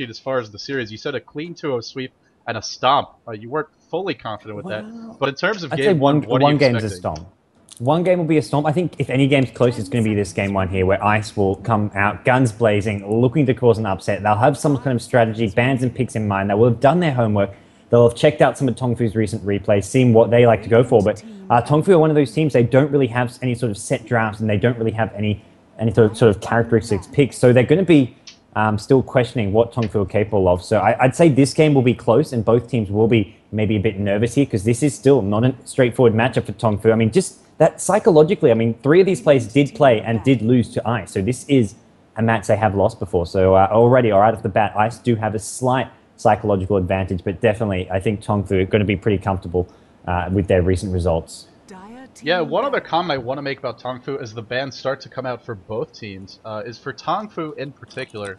as far as the series. You said a clean 2-0 sweep and a stomp. You weren't fully confident with that. Well, But in terms of I'd say game one, what are you one game's a expecting? stomp. One game will be a stomp. I think if any game's close, it's going to be this game one here, where Ice will come out guns blazing, looking to cause an upset. They'll have some kind of strategy, bans and picks in mind. They will have done their homework. They'll have checked out some of Tongfu's recent replays, seen what they like to go for. But Tongfu are one of those teams, they don't really have any sort of set drafts, and they don't really have any sort of characteristics picks. So they're going to be still questioning what Tongfu are capable of. So I'd say this game will be close, and both teams will be maybe a bit nervous here, because this is still not a straightforward matchup for Tongfu. I mean, just that psychologically, I mean, 3 of these players did play and did lose to Ice. So this is a match they have lost before. So already, or out of the bat, Ice do have a slight psychological advantage, but definitely I think Tongfu are going to be pretty comfortable with their recent results. Yeah, one other comment I want to make about Tongfu as the bans start to come out for both teams is for Tongfu in particular.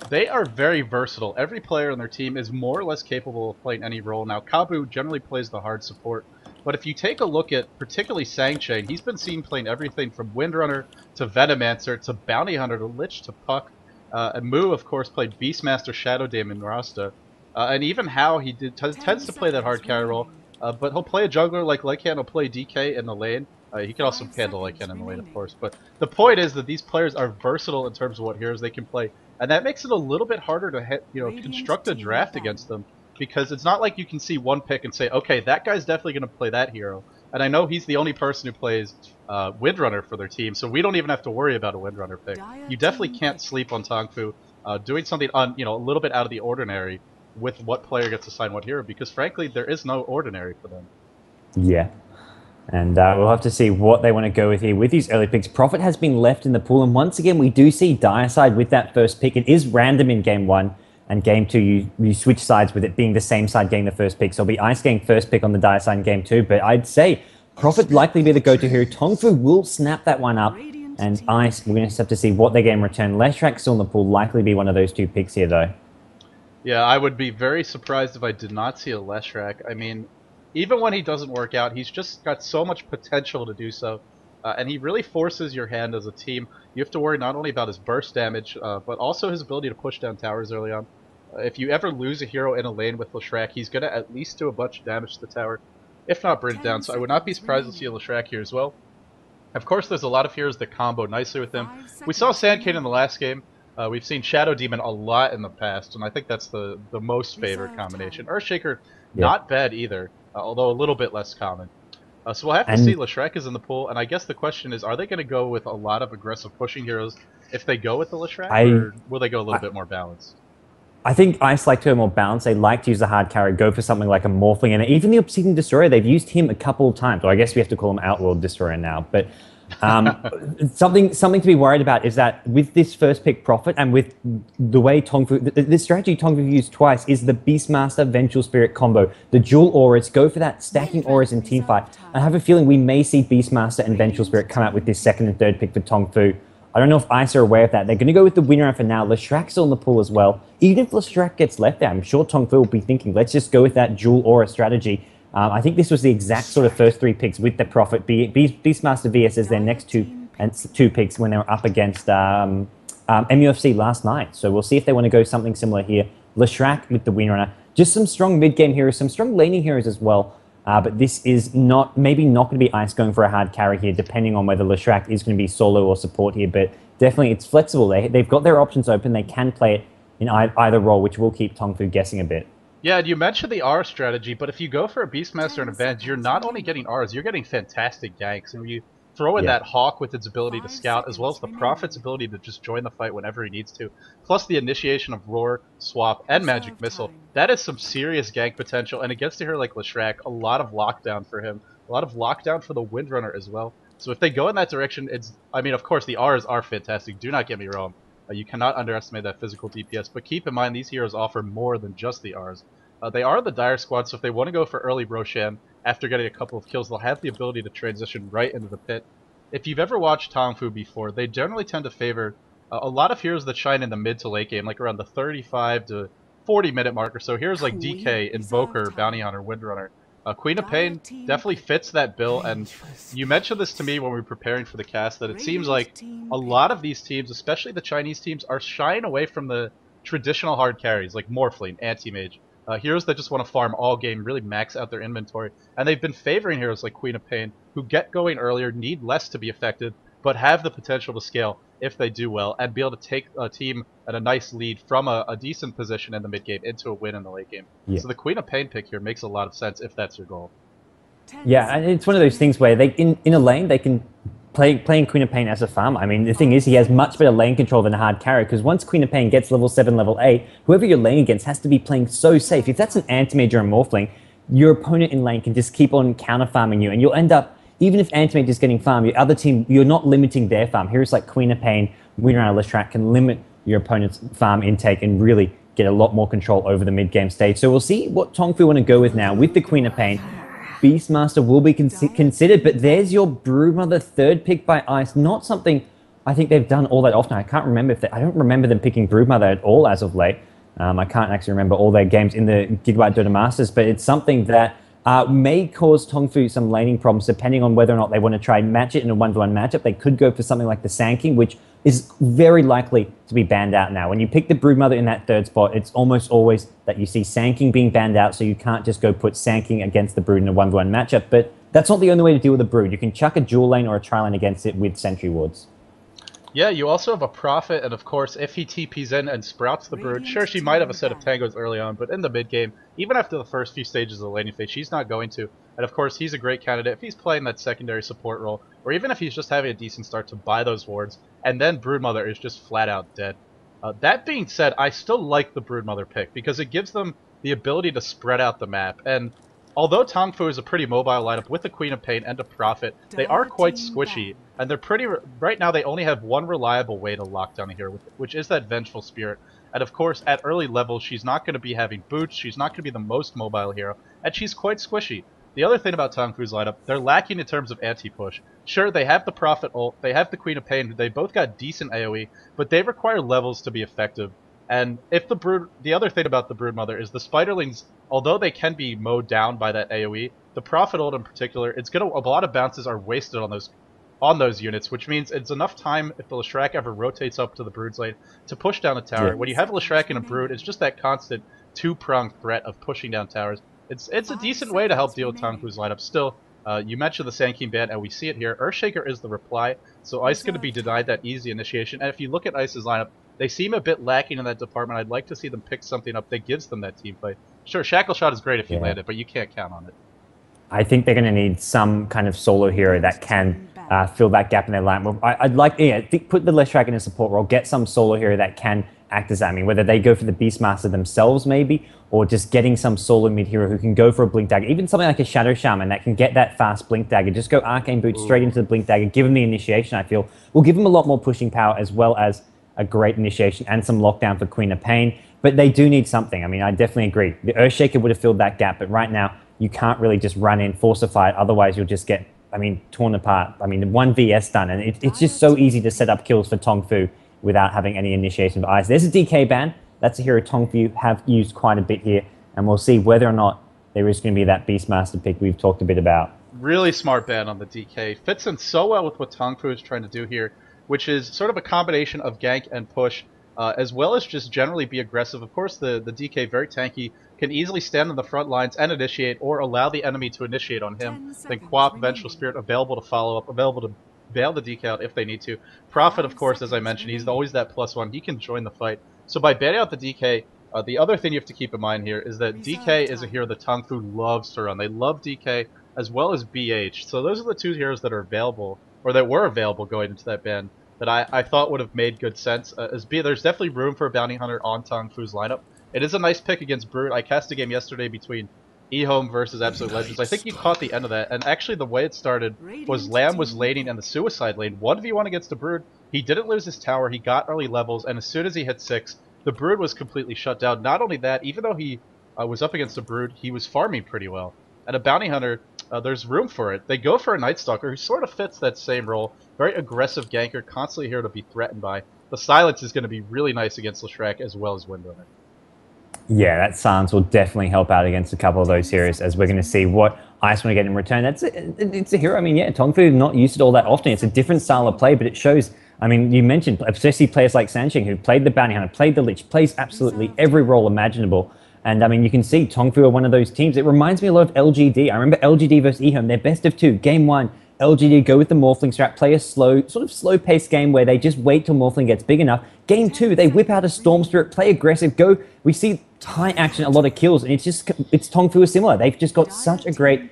They are very versatile. Every player on their team is more or less capable of playing any role. Now, Kabu generally plays the hard support, but if you take a look at particularly Sangchain, he's been seen playing everything from Windrunner to Venomancer to Bounty Hunter to Lich to Puck. And Mu, of course, played Beastmaster, Shadow Demon, Rasta. And even How, he tends to play that hard carry role. But he'll play a jungler like Lycan, he'll play DK in the lane. He can also handle Lycan in the lane, of course. But the point is that these players are versatile in terms of what heroes they can play. And that makes it a little bit harder to construct a draft against them. Because it's not like you can see one pick and say, okay, that guy's definitely going to play that hero. And I know he's the only person who plays Windrunner for their team, so we don't even have to worry about a Windrunner pick. You definitely can't sleep on Tongfu doing something a little bit out of the ordinary with what player gets assigned what hero, because frankly, there is no ordinary for them. Yeah. And we'll have to see what they want to go with here with these early picks. Profit has been left in the pool, and once again, we do see Dire side with that first pick. It is random in game 1, and game 2, you switch sides with it being the same side getting the first pick. So it'll be Ice getting first pick on the Dire side in game 2, but I'd say Profit likely be the go-to hero. Tongfu will snap that one up, and Ice, we're going to have to see what they get in return. Leshrac still in the pool, likely be one of those 2 picks here, though. Yeah, I would be very surprised if I did not see a Leshrac. I mean, even when he doesn't work out, he's just got so much potential to do so. And he really forces your hand as a team. You have to worry not only about his burst damage, but also his ability to push down towers early on. If you ever lose a hero in a lane with Leshrac, he's going to at least do a bunch of damage to the tower, if not bring it down. So I would not be surprised to see a Leshrac here as well. Of course, there's a lot of heroes that combo nicely with him. We saw Sandcane in the last game. We've seen Shadow Demon a lot in the past, and I think that's the most favored combination. Earthshaker, not bad either, although a little bit less common. So we'll have to see. Leshrac is in the pool, and I guess the question is, are they going to go with a lot of aggressive pushing heroes if they go with the Leshrac, or will they go a little bit more balanced? I think Ice like to go more balanced. They like to use the hard carry, go for something like a Morphling, and even the Obsidian Destroyer, they've used him a couple of times. Or I guess we have to call him Outworld Destroyer now, but something to be worried about is that with this first pick Profit and with the way Tongfu, the strategy Tongfu used twice is the Beastmaster Vengeful Spirit combo, the dual auras, go for that stacking auras in teamfight. I have a feeling we may see Beastmaster and Vengeful Spirit come out with this second and third pick for Tongfu. I don't know if Ice are aware of that. They're going to go with the winner for now. Leshrac's still in the pool as well. Even if Leshrac gets left there, I'm sure Tongfu will be thinking, let's just go with that dual aura strategy. I think this was the exact sort of first 3 picks with the Profit. Beastmaster VS as their next 2 picks when they were up against MUFC last night. So we'll see if they want to go something similar here. Leshrac with the Windrunner. Just some strong mid-game heroes, some strong laning heroes as well. But this is maybe not going to be Ice going for a hard carry here, depending on whether Leshrac is going to be solo or support here. But definitely it's flexible. They've got their options open. They can play it in either role, which will keep Tongfu guessing a bit. Yeah, you mentioned the R strategy, but if you go for a Beastmaster and Avenge, you're not only getting Rs, you're getting fantastic ganks. And you throw in that Hawk with its ability to scout, as well as the Prophet's ability to just join the fight whenever he needs to, plus the initiation of Roar, Swap, and Magic Missile. That is some serious gank potential, and against a hero like Leshrac, a lot of lockdown for him. A lot of lockdown for the Windrunner as well. So if they go in that direction, I mean, of course, the Rs are fantastic, do not get me wrong. You cannot underestimate that physical DPS, but keep in mind these heroes offer more than just the Rs. They are the Dire Squad, so if they want to go for early Roshan after getting a couple of kills, they'll have the ability to transition right into the pit. If you've ever watched Tongfu before, they generally tend to favor a lot of heroes that shine in the mid to late game, like around the 35 to 40-minute mark or so. Heroes like DK, Invoker, Bounty Hunter, Windrunner. Queen of Pain definitely fits that bill, and you mentioned this to me when we were preparing for the cast, that it seems like a lot of these teams, especially the Chinese teams, are shying away from the traditional hard carries like Morphling, Anti-Mage, heroes that just want to farm all game, really max out their inventory. And they've been favoring heroes like Queen of Pain, who get going earlier, need less to be effective, but have the potential to scale if they do well, and be able to take a team at a nice lead from a decent position in the mid game into a win in the late game. Yeah. So the Queen of Pain pick here makes a lot of sense if that's your goal. Yeah, and it's one of those things where they in a lane they can playing Queen of Pain as a farm. I mean, the thing is, he has much better lane control than a hard carry, because once Queen of Pain gets level 7, level 8, whoever you're laning against has to be playing so safe. If that's an Anti-Mage or a Morphling, your opponent in lane can just keep on counter farming you, and you'll end up, even if Anti-Mage is getting farm, your other team, you're not limiting their farm. Heroes like Queen of Pain, winner out of Leshrac can limit your opponent's farm intake and really get a lot more control over the mid-game stage. So we'll see what Tongfu want to go with now with the Queen of Pain. Beastmaster will be considered, but there's your Broodmother, third pick by Ice. Not something I think they've done all that often. I can't remember I don't remember them picking Broodmother at all as of late. I can't actually remember all their games in the Gigabyte Dota Masters, but it's something that may cause Tongfu some laning problems depending on whether or not they want to try and match it in a 1v1 matchup. They could go for something like the Sand which is very likely to be banned out now. When you pick the Broodmother in that third spot, it's almost always that you see Sand being banned out, so you can't just go put Sand against the Brood in a 1v1 matchup. But that's not the only way to deal with the Brood. You can chuck a dual lane or a tri lane against it with Sentry Wards. Yeah, you also have a Prophet, and of course, if he TPs in and sprouts the Brood, sure, she might have a set of tangos early on, but in the mid-game, even after the first few stages of the laning phase, she's not going to. And of course, he's a great candidate if he's playing that secondary support role, or even if he's just having a decent start to buy those wards, and then Broodmother is just flat out dead. That being said, I still like the Broodmother pick, because it gives them the ability to spread out the map, and although Tongfu is a pretty mobile lineup with a Queen of Pain and a Prophet, they are quite squishy, and they're pretty... Right now, they only have one reliable way to lock down a hero, which is that Vengeful Spirit. And of course, at early levels, she's not going to be having boots, she's not going to be the most mobile hero, and she's quite squishy. The other thing about Tongfu's lineup, they're lacking in terms of anti-push. Sure, they have the Prophet ult, they have the Queen of Pain, they both got decent AoE, but they require levels to be effective. And if the other thing about the Broodmother is the Spiderlings, although they can be mowed down by that AoE, the Prophet ult in particular, a lot of bounces are wasted on those units, which means it's enough time if the Leshrac ever rotates up to the Brood's lane to push down a tower. Yeah. When you have a Leshrac and a Brood, it's just that constant two-pronged threat of pushing down towers. It's a decent way to help deal with Tongfu's lineup. Still, you mentioned the Sand ban, and we see it here. Earthshaker is the reply, so Ice is going to be denied that easy initiation. And if you look at Ice's lineup, they seem a bit lacking in that department. I'd like to see them pick something up that gives them that team play. Sure, Shackle Shot is great if you land it, but you can't count on it. I think they're going to need some kind of solo hero that can fill that gap in their lineup. I'd like, put the Leshrac in a support role, get some solo hero that can act as that. I mean, whether they go for the Beastmaster themselves, maybe, or just getting some solo mid hero who can go for a Blink Dagger, even something like a Shadow Shaman that can get that fast Blink Dagger. Just go Arcane Boot straight into the Blink Dagger, give them the initiation, I feel. Will give them a lot more pushing power as well as a great initiation and some lockdown for Queen of Pain. But they do need something. I mean, I definitely agree. The Earthshaker would have filled that gap, but right now, you can't really just run in, force a fight, otherwise you'll just get, torn apart. 1vs done, and it's just so easy to set up kills for Tongfu without having any initiation of Ice. There's a DK ban. That's a hero Tongfu have used quite a bit here, and we'll see whether or not there is going to be that Beastmaster pick we've talked a bit about. Really smart ban on the DK. Fits in so well with what Tongfu is trying to do here, which is sort of a combination of gank and push, as well as just generally be aggressive. Of course, the DK, very tanky, can easily stand on the front lines and initiate, or allow the enemy to initiate on him. Then Quap, Vengeful Spirit, available to follow up, available to bail the DK out if they need to. Prophet, of course, as I mentioned, he's always that +1. He can join the fight. So by baiting out the DK, the other thing you have to keep in mind here is that DK is a hero that Tongfu loves to run. They love DK as well as BH. So those are the two heroes that are available, or that were available going into that ban, that I thought would have made good sense. There's definitely room for a Bounty Hunter on Tongfu's lineup. It is a nice pick against Brood. I cast a game yesterday between eHome versus Absolute Legends. I think you caught the end of that, and actually the way it started was Lamb was laning in the Suicide lane, 1v1 against the Brood. He didn't lose his tower, he got early levels, and as soon as he hit 6, the Brood was completely shut down. Not only that, even though he was up against the Brood, he was farming pretty well. And a Bounty Hunter, there's room for it. They go for a Night Stalker who sort of fits that same role. Very aggressive ganker, constantly here to be threatened by. The Silence is going to be really nice against Leshrac as well as Windrunner. Yeah, that Silence will definitely help out against a couple of those heroes, as we're going to see what Ice want to get in return. It's a hero. Tongfu not used it all that often. It's a different style of play, but it shows I mean, you mentioned especially players like Sansheng, who played the Bounty Hunter, played the Lich, plays absolutely every role imaginable. And I mean, you can see Tongfu are one of those teams. It reminds me a lot of LGD. I remember LGD versus eHome, they're best of 2. Game 1, LGD go with the Morphling strat, play a slow, sort of slow-paced game where they just wait till Morphling gets big enough. Game 2, they whip out a Storm Spirit, play aggressive, go. We see high action, a lot of kills, and it's Tongfu is similar. They've just got such a great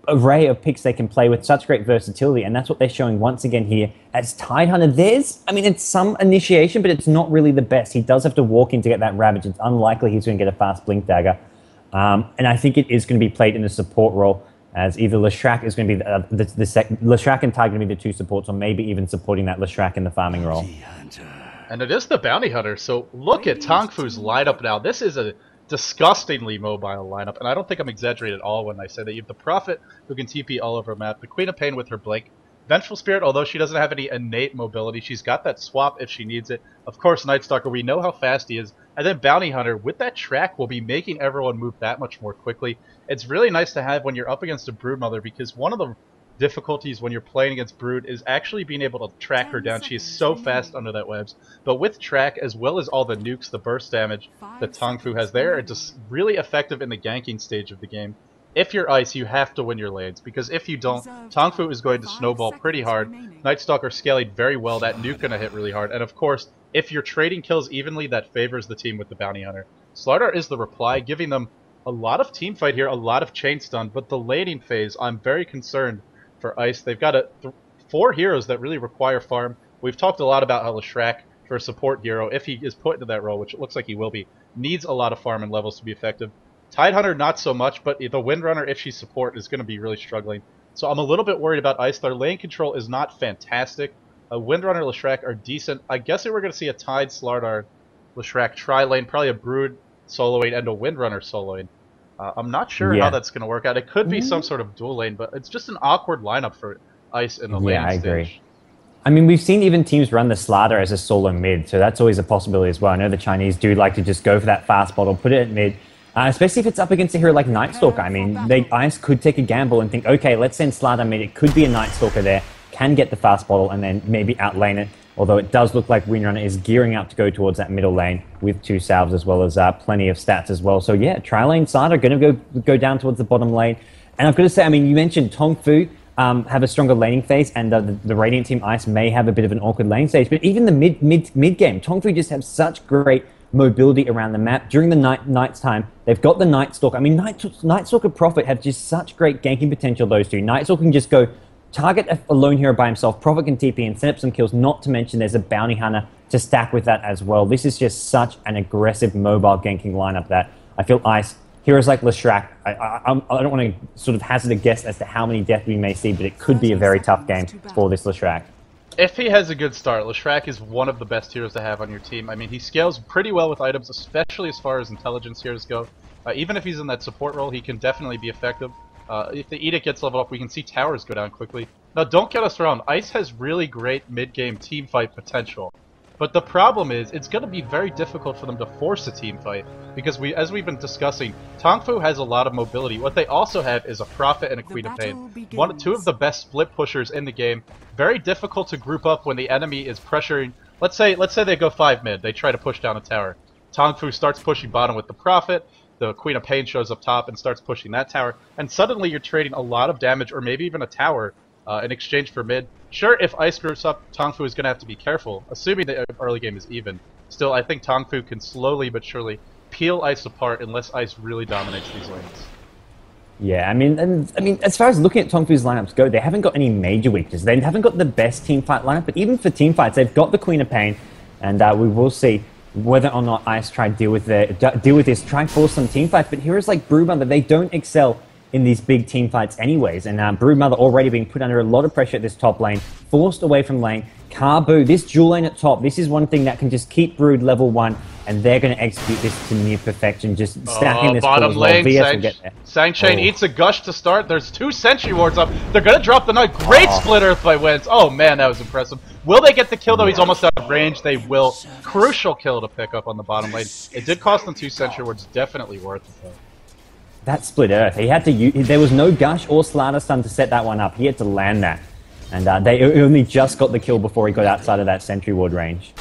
array of picks they can play with, such great versatility, and that's what they're showing once again here as Tidehunter. I mean, it's some initiation, but it's not really the best. He does have to walk in to get that Ravage. It's unlikely he's going to get a fast Blink Dagger, and I think it is going to be played in a support role, as either Leshrac is going to be Leshrac and Ty going to be the 2 supports, or maybe even supporting that Leshrac in the farming role. And it is the Bounty Hunter, so look at Tongfu's lineup now. This is a disgustingly mobile lineup, and I don't think I'm exaggerating at all when I say that you have the Prophet, who can TP all over a map, the Queen of Pain with her Blink, Vengeful Spirit, although she doesn't have any innate mobility, she's got that swap if she needs it. Of course, Nightstalker, we know how fast he is, and then Bounty Hunter, with that track, will be making everyone move that much more quickly. It's really nice to have when you're up against a Broodmother, because one of the difficulties when you're playing against Brood is actually being able to track her down. She is so fast under that webs. But with track, as well as all the nukes, the burst damage that Tongfu has there, it's just really effective in the ganking stage of the game. If you're Ice, you have to win your lanes, because if you don't, Tongfu is going to snowball pretty hard. Nightstalker scaling very well, that nuke gonna hit really hard, and of course, if you're trading kills evenly, that favors the team with the Bounty Hunter. Slardar is the reply, giving them a lot of team fight here, a lot of chain stun, but the laning phase, I'm very concerned for Ice. They've got 4 heroes that really require farm. We've talked a lot about how Leshrac, for a support hero, if he is put into that role, which it looks like he will be, needs a lot of farm and levels to be effective. Tidehunter, not so much, but the Windrunner, if she's support, is going to be really struggling. So I'm a little bit worried about Ice. Their lane control is not fantastic. Windrunner, Leshrac are decent. I guess we're going to see a Tide, Slardar, Leshrac tri-lane, probably a Brood soloing and a Windrunner soloing. I'm not sure how that's going to work out. It could be some sort of dual lane, but it's just an awkward lineup for Ice in the lane stage. Yeah, I agree. I mean, we've seen even teams run the Slardar as a solo mid, so that's always a possibility as well. I know the Chinese do like to just go for that fast bottle, put it at mid, especially if it's up against a hero like Nightstalker. I mean, Ice could take a gamble and think, okay, let's send Slardar mid. It could be a Nightstalker there, can get the fast bottle, and then maybe outlane it. Although it does look like Windrunner is gearing up to go towards that middle lane with 2 salves as well as plenty of stats as well. So yeah, tri-lane side are going to go down towards the bottom lane. And I've got to say, I mean, you mentioned Tongfu have a stronger laning phase, and the Radiant Team Ice may have a bit of an awkward lane stage. But even the mid game, Tongfu just have such great mobility around the map. During the night's time, they've got the Nightstalker. I mean, Nightstalker Prophet have just such great ganking potential, those two. Nightstalker can just go target a lone hero by himself, Prophet can TP and set up some kills, not to mention there's a Bounty Hunter to stack with that as well. This is just such an aggressive mobile ganking lineup that I feel Ice, heroes like Leshrac, I don't want to sort of hazard a guess as to how many deaths we may see, but it could be a very tough game for this Leshrac. If he has a good start, Leshrac is one of the best heroes to have on your team. I mean, he scales pretty well with items, especially as far as intelligence heroes go. Even if he's in that support role, he can definitely be effective. If the Edict gets leveled up, we can see towers go down quickly. Now, don't get us wrong, Ice has really great mid-game teamfight potential. But the problem is, it's going to be very difficult for them to force a team fight, because as we've been discussing, Tongfu has a lot of mobility. What they also have is a Prophet and a Queen of Pain. Two of the best split pushers in the game. Very difficult to group up when the enemy is pressuring. Let's say they go 5 mid, they try to push down a tower. Tongfu starts pushing bottom with the Prophet, the Queen of Pain shows up top and starts pushing that tower, and suddenly you're trading a lot of damage, or maybe even a tower, in exchange for mid. Sure, if Ice groups up, Tongfu is going to have to be careful, assuming the early game is even. Still, I think Tongfu can slowly but surely peel Ice apart unless Ice really dominates these lanes. Yeah, I mean, as far as looking at Tongfu's lineups go, they haven't got any major weaknesses. They haven't got the best team fight lineup, but even for team fights, they've got the Queen of Pain, and we will see whether or not Ice try to deal with this, try and force some team fights. But heroes like Broodmother, they don't excel in these big team fights anyways. And Broodmother already being put under a lot of pressure at this top lane, forced away from lane. Carbu, this dual lane at top, this is one thing that can just keep Brood level 1, and they're going to execute this to near perfection, just stacking this bottom lane. VS will get there. Sangchain eats a gush to start. There's 2 Sentry Wards up. They're going to drop the Knight. Great split Earth by Wins. Oh man, that was impressive. Will they get the kill though? He's almost out of range. They will. Crucial kill to pick up on the bottom lane. It did cost them 2 Sentry Wards. Definitely worth it though. That split Earth, he had to use, there was no Gush or Slardar Stun to set that one up. He had to land that. And they only just got the kill before he got outside of that sentry ward range.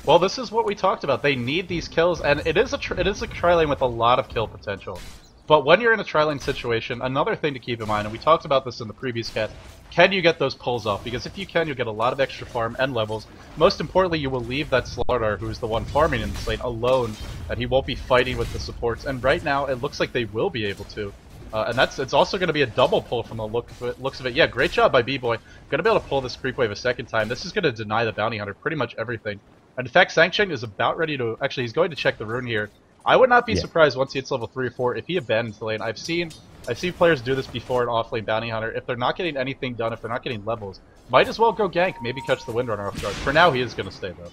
Well, this is what we talked about. They need these kills, and it is a tri lane with a lot of kill potential. But when you're in a tri lane situation, another thing to keep in mind, and we talked about this in the previous cast, can you get those pulls off? Because if you can, you'll get a lot of extra farm and levels. Most importantly, you will leave that Slardar, who's the one farming in this lane, alone, and he won't be fighting with the supports. And right now, it looks like they will be able to. And it's also going to be a double pull from the looks of it. Yeah, great job by B-Boy. Going to be able to pull this creep wave a second time. This is going to deny the bounty hunter pretty much everything. And in fact, Sanction is about ready to... Actually, he's going to check the rune here. I would not be surprised once he hits level 3 or 4 if he abandons the lane. I've seen players do this before in off-lane bounty hunter. If they're not getting anything done, if they're not getting levels, might as well go gank, maybe catch the Windrunner off guard. For now, he is going to stay, though.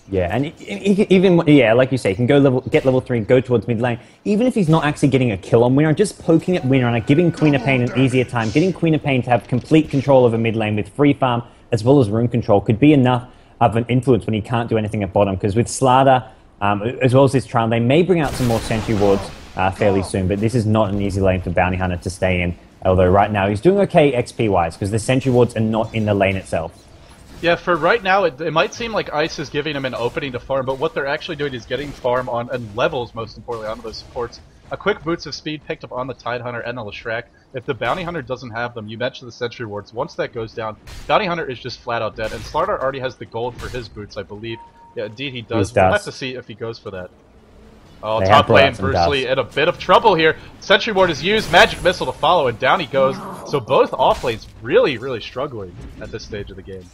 Yeah, and even like you say, he can get level 3, go towards mid lane. Even if he's not actually getting a kill on Winner, just poking at Windrunner, giving Queen of Pain an easier time, getting Queen of Pain to have complete control over mid lane with free farm as well as rune control could be enough of an influence when he can't do anything at bottom. Because with Slardar, as well as this trial, they may bring out some more sentry wards fairly soon, but this is not an easy lane for Bounty Hunter to stay in. Although right now he's doing okay XP-wise because the sentry wards are not in the lane itself. Yeah, for right now, it might seem like Ice is giving him an opening to farm, but what they're actually doing is getting farm on, and levels, most importantly, onto those supports. A quick Boots of Speed picked up on the Tidehunter and the Leshrac. If the Bounty Hunter doesn't have them, you mentioned the Sentry Wards. Once that goes down, Bounty Hunter is just flat out dead, and Slardar already has the gold for his boots, I believe. Yeah, indeed he does. We'll have to see if he goes for that. Oh, top lane, Bruce Lee in a bit of trouble here. Sentry Ward is used, Magic Missile to follow, and down he goes. So both off lanes really, really struggling at this stage of the game.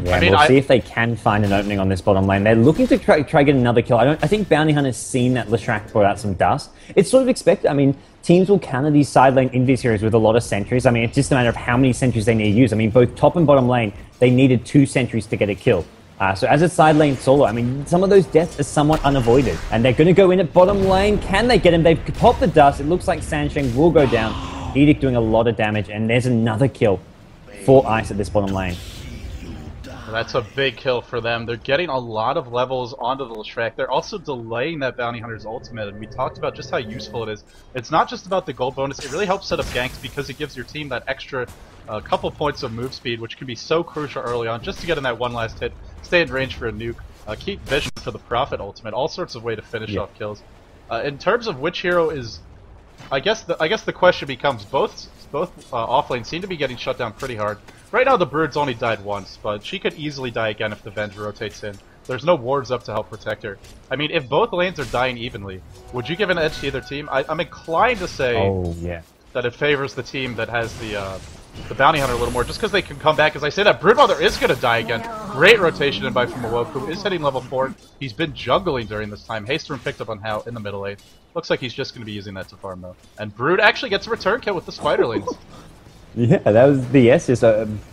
Yeah, I mean, we'll see if they can find an opening on this bottom lane. They're looking to try get another kill. I think Bounty Hunter's seen that Leshrac brought out some dust. It's sort of expected. I mean, teams will counter these side lane invis series with a lot of sentries. I mean, it's just a matter of how many sentries they need to use. I mean, both top and bottom lane, they needed 2 sentries to get a kill. So as a side lane solo, I mean, some of those deaths are somewhat unavoided. And they're going to go in at bottom lane. Can they get him? They've popped the dust. It looks like Sansheng will go down. Edict doing a lot of damage. And there's another kill for Ice at this bottom lane. That's a big kill for them. They're getting a lot of levels onto the Leshrac. They're also delaying that Bounty Hunter's ultimate, and we talked about just how useful it is. It's not just about the gold bonus, it really helps set up ganks because it gives your team that extra couple points of move speed, which can be so crucial early on just to get in that one last hit, stay in range for a nuke, keep vision for the Prophet ultimate, all sorts of way to finish off kills. In terms of which hero is... I guess the question becomes, both off lanes seem to be getting shut down pretty hard. Right now the Brood's only died once, but she could easily die again if the Venge rotates in. There's no wards up to help protect her. I mean, if both lanes are dying evenly, would you give an edge to either team? I'm inclined to say that it favors the team that has the Bounty Hunter a little more, just because they can come back. As I say that, Broodmother is going to die again. Great rotation in by from Awoku, is hitting level 4. He's been jungling during this time. Hasterum picked up on Hao in the middle lane. Looks like he's just going to be using that to farm though. And Brood actually gets a return kill with the Spiderlings. Yeah, that was the just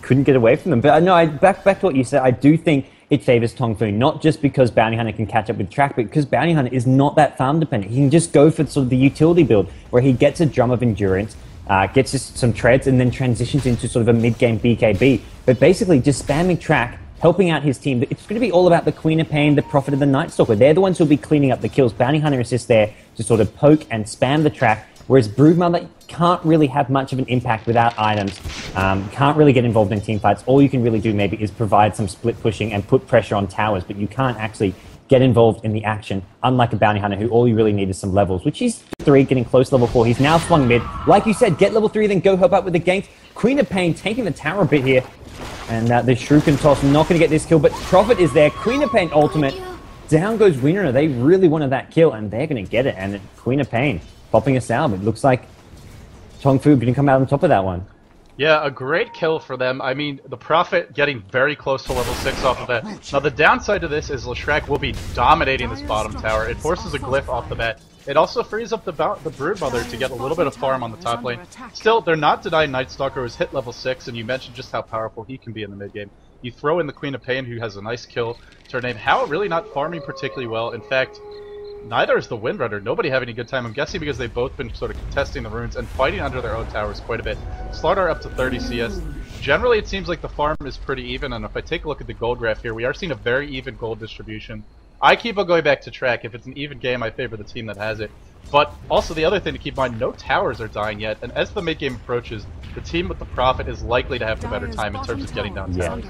couldn't get away from them. But no, back to what you said, I do think it favors Tongfu, not just because Bounty Hunter can catch up with track, but because Bounty Hunter is not that farm dependent. He can just go for sort of the utility build, where he gets a drum of endurance, gets just some treads, and then transitions into sort of a mid-game BKB. But basically, just spamming track, helping out his team. It's going to be all about the Queen of Pain, the Prophet, and the Night Stalker. They're the ones who'll be cleaning up the kills. Bounty Hunter is just there to sort of poke and spam the track, whereas Broodmother can't really have much of an impact without items, can't really get involved in team fights. All you can really do maybe is provide some split pushing and put pressure on towers, but you can't actually get involved in the action, unlike a Bounty Hunter who all you really need is some levels, which he's 3, getting close to level 4. He's now swung mid. Like you said, get level 3, then go help out with the ganks. Queen of Pain taking the tower a bit here, and the Shuriken Toss not going to get this kill, but Prophet is there. Queen of Pain ultimate. Down goes Winner. They really wanted that kill, and they're going to get it, and Queen of Pain popping a salve. It looks like Tongfu going to come out on top of that one. Yeah, a great kill for them. I mean, the Prophet getting very close to level 6 off of that. Now, the downside to this is Leshrac will be dominating this bottom tower. It forces a glyph off the bat. It also frees up the Broodmother to get a little bit of farm on the top lane. Still, they're not denying Night Stalker, who's hit level 6, and you mentioned just how powerful he can be in the mid game. You throw in the Queen of Pain, who has a nice kill to her name. Hao really not farming particularly well. In fact, neither is the Windrunner. Nobody having a good time. I'm guessing because they've both been sort of contesting the runes and fighting under their own towers quite a bit. Slardar up to 30 CS. Generally, it seems like the farm is pretty even, and if I take a look at the gold graph here, we are seeing a very even gold distribution. I keep on going back to track. If it's an even game, I favor the team that has it. But also the other thing to keep in mind, no towers are dying yet, and as the mid game approaches, the team with the Prophet is likely to have the better time in terms of getting down towers.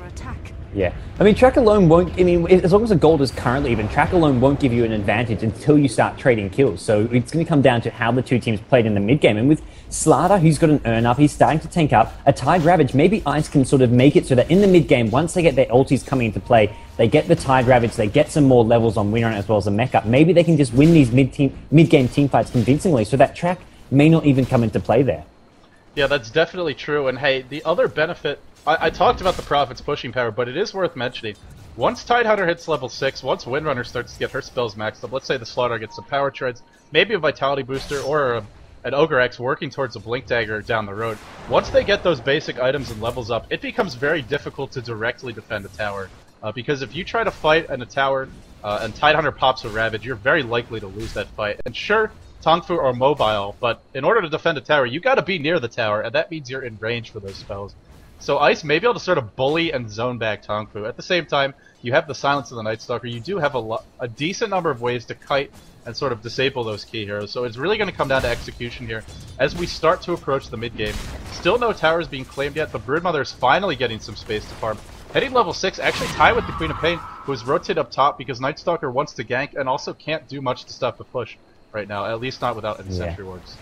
Yeah, I mean, track alone won't, I mean, as long as the gold is currently even, track alone won't give you an advantage until you start trading kills. So it's going to come down to how the two teams played in the mid game. And with Slardar, who's got an earn up, he's starting to tank up. A Tide Ravage, maybe Ice can sort of make it so that in the mid game, once they get their ultis coming into play, they get the Tide Ravage, they get some more levels on Winrun as well as a mech up. Maybe they can just win these mid-game team fights convincingly, so that track may not even come into play there. Yeah, that's definitely true. And hey, the other benefit, I talked about the Prophet's pushing power, but it is worth mentioning. Once Tidehunter hits level 6, once Windrunner starts to get her spells maxed up, let's say the Slaughter gets some power treads, maybe a Vitality booster, or an Ogre X working towards a Blink Dagger down the road. Once they get those basic items and levels up, it becomes very difficult to directly defend a tower. Because if you try to fight in a tower and Tidehunter pops a Ravage, you're very likely to lose that fight. And sure, Tongfu are mobile, but in order to defend a tower, you gotta be near the tower, and that means you're in range for those spells. So Ice may be able to sort of bully and zone back Tongfu. At the same time, you have the Silence of the Night Stalker. You do have a decent number of ways to kite and sort of disable those key heroes. So it's really going to come down to execution here as we start to approach the mid game. Still no towers being claimed yet. The Broodmother is finally getting some space to farm. Heading level 6, actually tied with the Queen of Pain, who is rotated up top because Night Stalker wants to gank and also can't do much to stop the push right now, at least not without any sentry wards.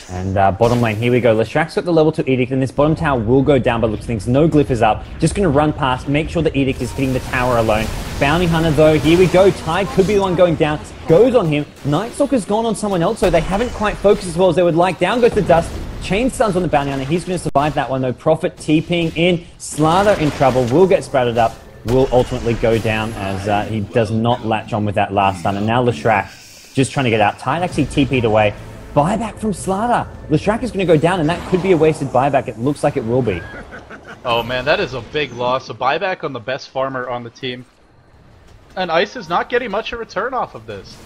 And bottom lane, here we go. Leshrak's got the level 2 Edict, and this bottom tower will go down by looks of things. No glyph is up. Just going to run past, make sure the Edict is hitting the tower alone. Bounty Hunter, though, here we go. Tide could be the one going down. Goes on him. Night Stalker's gone on someone else, so they haven't quite focused as well as they would like. Down goes the Dust. Chain stuns on the Bounty Hunter. He's going to survive that one, though. Prophet TPing in. Slardar in trouble. Will get sprouted up. Will ultimately go down as he does not latch on with that last stun. And now Leshrak just trying to get out. Tide actually TP'd away. Buyback from Slardar. Leshrak is going to go down, and that could be a wasted buyback. It looks like it will be. Oh man, that is a big loss. A buyback on the best farmer on the team. And Ice is not getting much of a return off of this.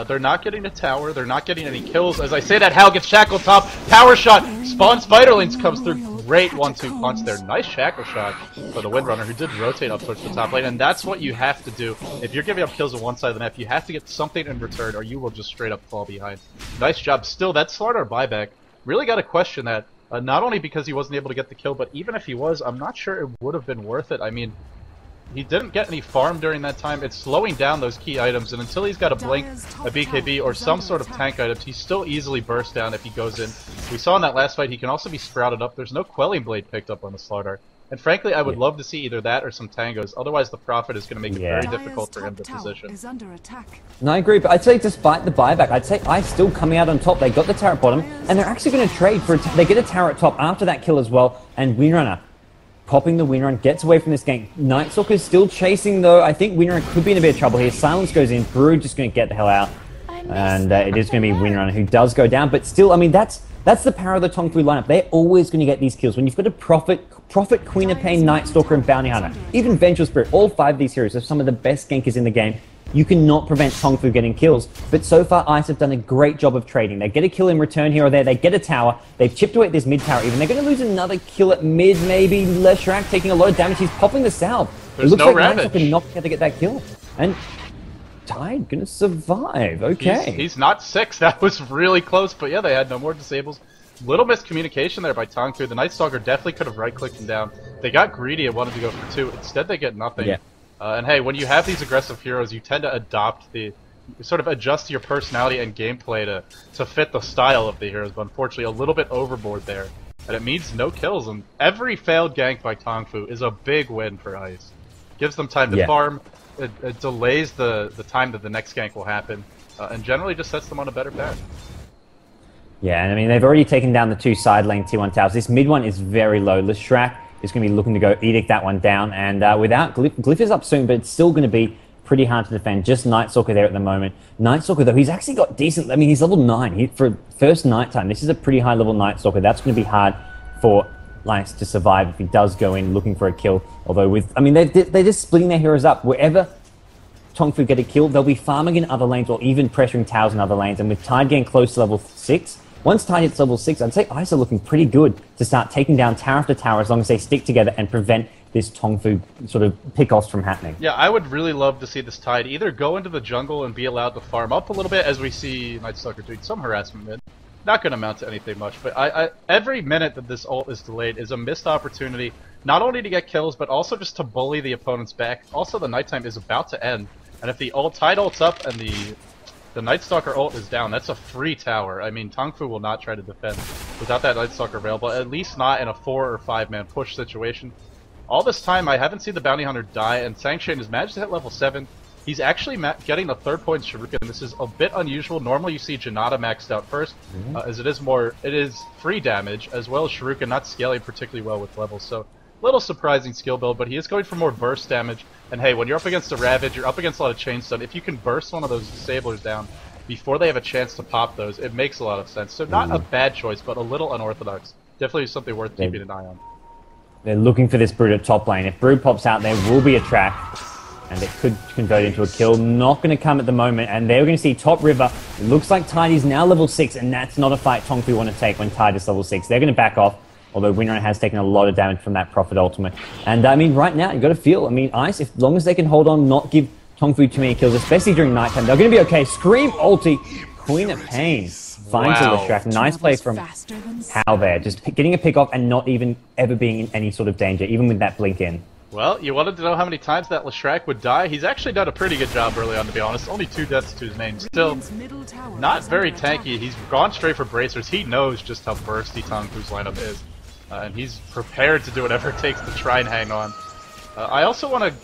They're not getting a tower. They're not getting any kills. As I say that, Hal gets Shackle top. Power shot. Spawn Spiderlings comes through. Great 1-2 punch there. Nice Shackle shot for the Windrunner, who did rotate up towards the top lane. And that's what you have to do. If you're giving up kills on one side of the map, you have to get something in return, or you will just straight up fall behind. Nice job. Still, that Slardar buyback. Really got to question that. Not only because he wasn't able to get the kill, but even if he was, I'm not sure it would have been worth it. I mean, he didn't get any farm during that time. It's slowing down those key items, and until he's got a Blink, a BKB, or some sort of tank items, he's still easily burst down if he goes in. We saw in that last fight he can also be sprouted up. There's no Quelling Blade picked up on the Slardar. And frankly, I would love to see either that or some tangos. Otherwise, the Prophet is going to make it very difficult for him to position. No, I agree, but I'd say despite the buyback, I'd say Ice still coming out on top. They got the tower at bottom, and they're actually going to trade for they get a tower at top after that kill as well, and Windrunner popping the Windrun, gets away from this gank. Night Stalker's still chasing, though. I think Windrunner could be in a bit of trouble here. Silence goes in. Brood just going to get the hell out. And it is going to be Windrunner who does go down. But still, I mean, that's the power of the Tongfu lineup. They're always going to get these kills. When you've got a Prophet, Queen of Pain, Night Stalker, and Bounty Hunter, even Vengeful Spirit, all 5 of these heroes are some of the best gankers in the game. You cannot prevent Tongfu getting kills, but so far Ice have done a great job of trading. They get a kill in return here or there, they get a tower, they've chipped away at this mid tower even. They're going to lose another kill at mid, maybe. Leshrak taking a lot of damage, he's popping the salve. There's it looks no like Ravage. Night not going to get that kill. And Tide going to survive, okay. He's not 6, that was really close, but yeah, they had no more disables. Little miscommunication there by Tongfu. The Night Stalker definitely could have right-clicked him down. They got greedy and wanted to go for 2. Instead, they get nothing. Yeah. And hey, when you have these aggressive heroes, you tend to adopt sort of adjust your personality and gameplay to fit the style of the heroes, but unfortunately a little bit overboard there. And it means no kills, and every failed gank by Tongfu is a big win for Ice. Gives them time to farm, it delays the time that the next gank will happen, and generally just sets them on a better path. Yeah, and I mean, they've already taken down the 2 side lane T1 towers. This mid one is very low. Leshrak is going to be looking to go edict that one down, and without Glyph is up soon, but it's still going to be pretty hard to defend. Just Night Stalker there at the moment. Night Stalker, though, he's actually got decent, I mean, he's level 9. For first nighttime, this is a pretty high level Night Stalker. That's going to be hard for Ice to survive if he does go in looking for a kill. Although I mean, they're just splitting their heroes up. Wherever Tongfu get a kill, they'll be farming in other lanes or even pressuring towers in other lanes. And with Tide getting close to level 6, once Tide hits level 6, I'd say Ice are looking pretty good to start taking down tower after tower as long as they stick together and prevent this Tongfu sort of pick-offs from happening. Yeah, I would really love to see this Tide either go into the jungle and be allowed to farm up a little bit, as we see Nightstalker doing some harassment mid. Not going to amount to anything much, but every minute that this ult is delayed is a missed opportunity, not only to get kills, but also just to bully the opponents back. Also, the nighttime is about to end, and if the Tide ult's up and the Nightstalker ult is down, that's a free tower. I mean, Tongfu will not try to defend without that Nightstalker available, at least not in a 4 or 5 man push situation. All this time, I haven't seen the Bounty Hunter die, and Sangshan has managed to hit level 7. He's actually getting the 3rd point Shuriken. This is a bit unusual. Normally you see Janata maxed out first, as it is free damage, as well as Shuriken not scaling particularly well with levels. So, little surprising skill build, but he is going for more burst damage. And hey, when you're up against a Ravage, you're up against a lot of chain stun. If you can burst one of those Disablers down before they have a chance to pop those, it makes a lot of sense. So not a bad choice, but a little unorthodox. Definitely something worth keeping an eye on. They're looking for this Brood at top lane. If Brood pops out, there will be a track, and it could convert into a kill. Not going to come at the moment, and they're going to see top river. It looks like Tide is now level 6, and that's not a fight Tongfu want to take when Tide is level 6. They're going to back off, although Winrun has taken a lot of damage from that Prophet ultimate. And I mean, right now, you've got to feel, I mean, Ice, as long as they can hold on, not give Tongfu too many kills, especially during nighttime, they're going to be okay. Scream ulti, Queen of Pain. Finds a Leshrac. Nice play from Hal there. Just getting a pick off and not even ever being in any sort of danger, even with that blink in. Well, you wanted to know how many times that Leshrac would die? He's actually done a pretty good job early on, to be honest. Only 2 deaths to his name. Still, not very tanky. He's gone straight for bracers. He knows just how bursty Tongfu's lineup is. And he's prepared to do whatever it takes to try and hang on. I also want to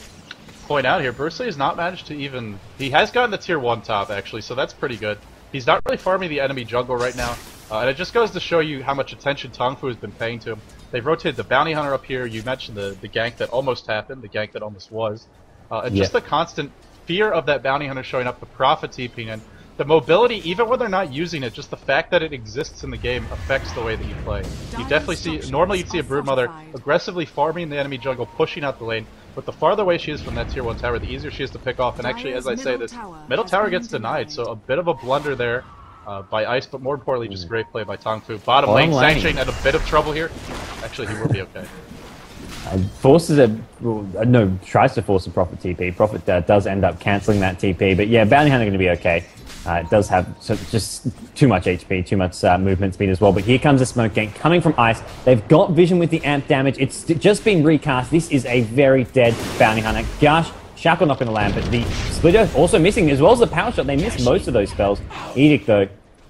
point out here, Bursley has not managed to even... He has gotten the tier 1 top, actually, so that's pretty good. He's not really farming the enemy jungle right now, and it just goes to show you how much attention Tongfu has been paying to him. They've rotated the Bounty Hunter up here. You mentioned the gank that almost happened, the gank that almost was. And just the constant fear of that Bounty Hunter showing up, the Prophet TPing in. The mobility, even when they're not using it, just the fact that it exists in the game affects the way that you play. You definitely see, normally you'd see a Broodmother aggressively farming the enemy jungle, pushing out the lane, but the farther away she is from that tier 1 tower, the easier she is to pick off. And actually, as I say this, middle tower gets denied, so a bit of a blunder there by Ice, but more importantly, just great play by Tongfu. Bottom lane, Sangshan had a bit of trouble here. Actually, he will be okay. Tries to force a Prophet TP. Prophet does end up cancelling that TP, but yeah, Bounty Hunter going to be okay. It does have just too much HP, too much movement speed as well. But here comes a smoke gank coming from Ice. They've got vision with the amp damage. It's just been recast. This is a very dead Bounty Hunter. Gosh, Shackle not going to land, but the Splitter also missing, as well as the power shot. They missed most of those spells. Edict, though,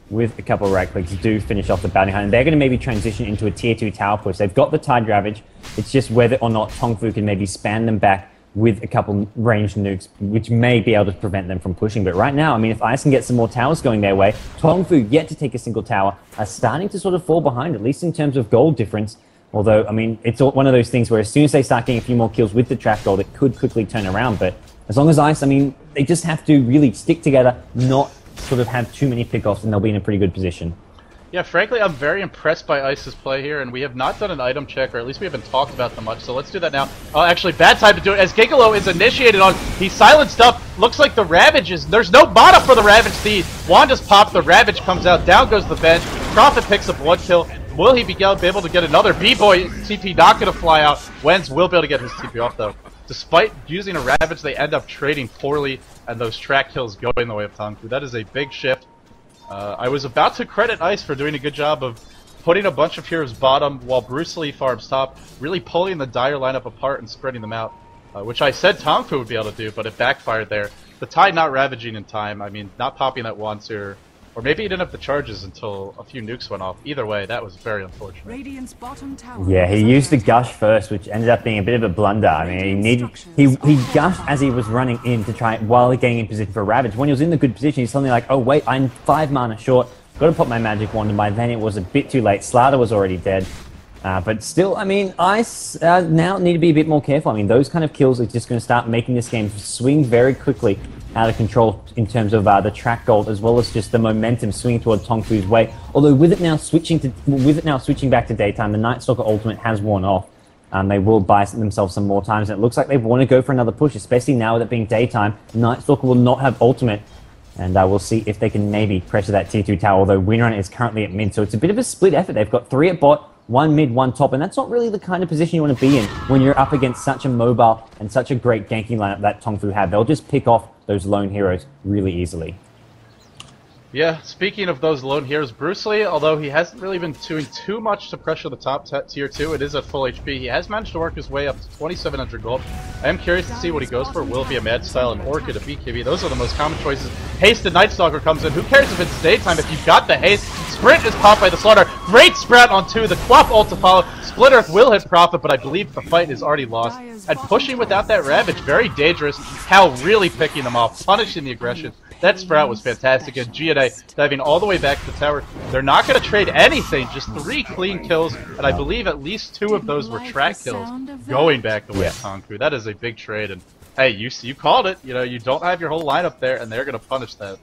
with a couple of right clicks, do finish off the Bounty Hunter. They're going to maybe transition into a tier 2 tower push. They've got the Tide Ravage. It's just whether or not Tongfu can maybe span them back with a couple ranged nukes, which may be able to prevent them from pushing. But right now, I mean, if Ice can get some more towers going their way, Tongfu, yet to take a single tower, are starting to sort of fall behind, at least in terms of gold difference. Although, I mean, it's one of those things where as soon as they start getting a few more kills with the track gold, it could quickly turn around. But as long as Ice, I mean, they just have to really stick together, not sort of have too many pickoffs, and they'll be in a pretty good position. Yeah, frankly, I'm very impressed by Ice's play here, and we have not done an item check, or at least we haven't talked about them much, so let's do that now. Oh, actually, bad time to do it, as Gigolo is initiated on. He's silenced up. Looks like the Ravage is... There's no mana for the Ravage. The wand just popped, the Ravage comes out, down goes the bench. Prophet picks up 1 kill. Will he be able to get another? B-Boy TP not going to fly out. Wenz will be able to get his TP off, though. Despite using a Ravage, they end up trading poorly, and those track kills go in the way of Tongfu. That is a big shift. I was about to credit Ice for doing a good job of putting a bunch of heroes bottom while Bruce Lee farms top, really pulling the Dire lineup apart and spreading them out, which I said Tongfu would be able to do, but it backfired there. The Tide not ravaging in time, I mean, not popping that once, or maybe he didn't have the charges until a few nukes went off. Either way, that was very unfortunate. Yeah, he used the gush first, which ended up being a bit of a blunder. I mean, he gushed as he was running in to try while getting in position for Ravage. When he was in the good position, he's suddenly like, oh wait, I'm 5 mana short. Got to pop my magic wand, and by then it was a bit too late. Slaughter was already dead. But still, I mean, Ice now need to be a bit more careful. I mean, those kind of kills are just going to start making this game swing very quickly out of control in terms of the track gold, as well as just the momentum swinging toward Tongfu's way. Although with it now switching back to daytime, the Night Stalker ultimate has worn off. They will buy themselves some more times, and it looks like they want to go for another push, especially now with it being daytime. Night Stalker will not have ultimate, and we'll see if they can maybe pressure that tier 2 tower, although Winrun is currently at mid, so it's a bit of a split effort. They've got 3 at bot, one mid, one top, and that's not really the kind of position you want to be in when you're up against such a mobile and such a great ganking lineup that tongfu have. They'll just pick off those lone heroes really easily. Yeah, speaking of those lone heroes, Bruce Lee, although he hasn't really been doing too much to pressure the top tier 2, it is at full HP, he has managed to work his way up to 2,700 gold. I am curious to see what he goes for. Will it be a Mad Style, an Orchid, a BKB? Those are the most common choices. Hasted Night Stalker comes in. Who cares if it's daytime if you've got the haste? Sprint is popped by the Slaughter. Great Sprout on 2. The Quap ult to follow. Split Earth will hit Prophet, but I believe the fight is already lost. And pushing without that Ravage, very dangerous. Hal really picking them off, punishing the aggression. That Sprout was fantastic, and G&A diving all the way back to the tower. They're not going to trade anything, just 3 clean kills, and I believe at least 2 of those were track kills going back the way of tongfu. That is a big trade, and hey, you called it. You know, you don't have your whole lineup there, and they're going to punish that.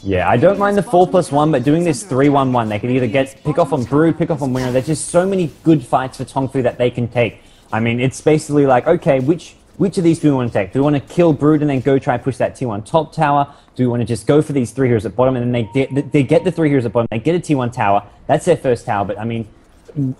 Yeah, I don't mind the 4+1, but doing this 3-1-1, they could either pick off on Brood, pick off on Winner. There's just so many good fights for tongfu that they can take. I mean, it's basically like, okay, which of these do we want to take? Do we want to kill Brood and then go try and push that T1 top tower? Do we want to just go for these 3 heroes at bottom, and then they get the 3 heroes at bottom, they get a T1 tower, that's their first tower, but I mean,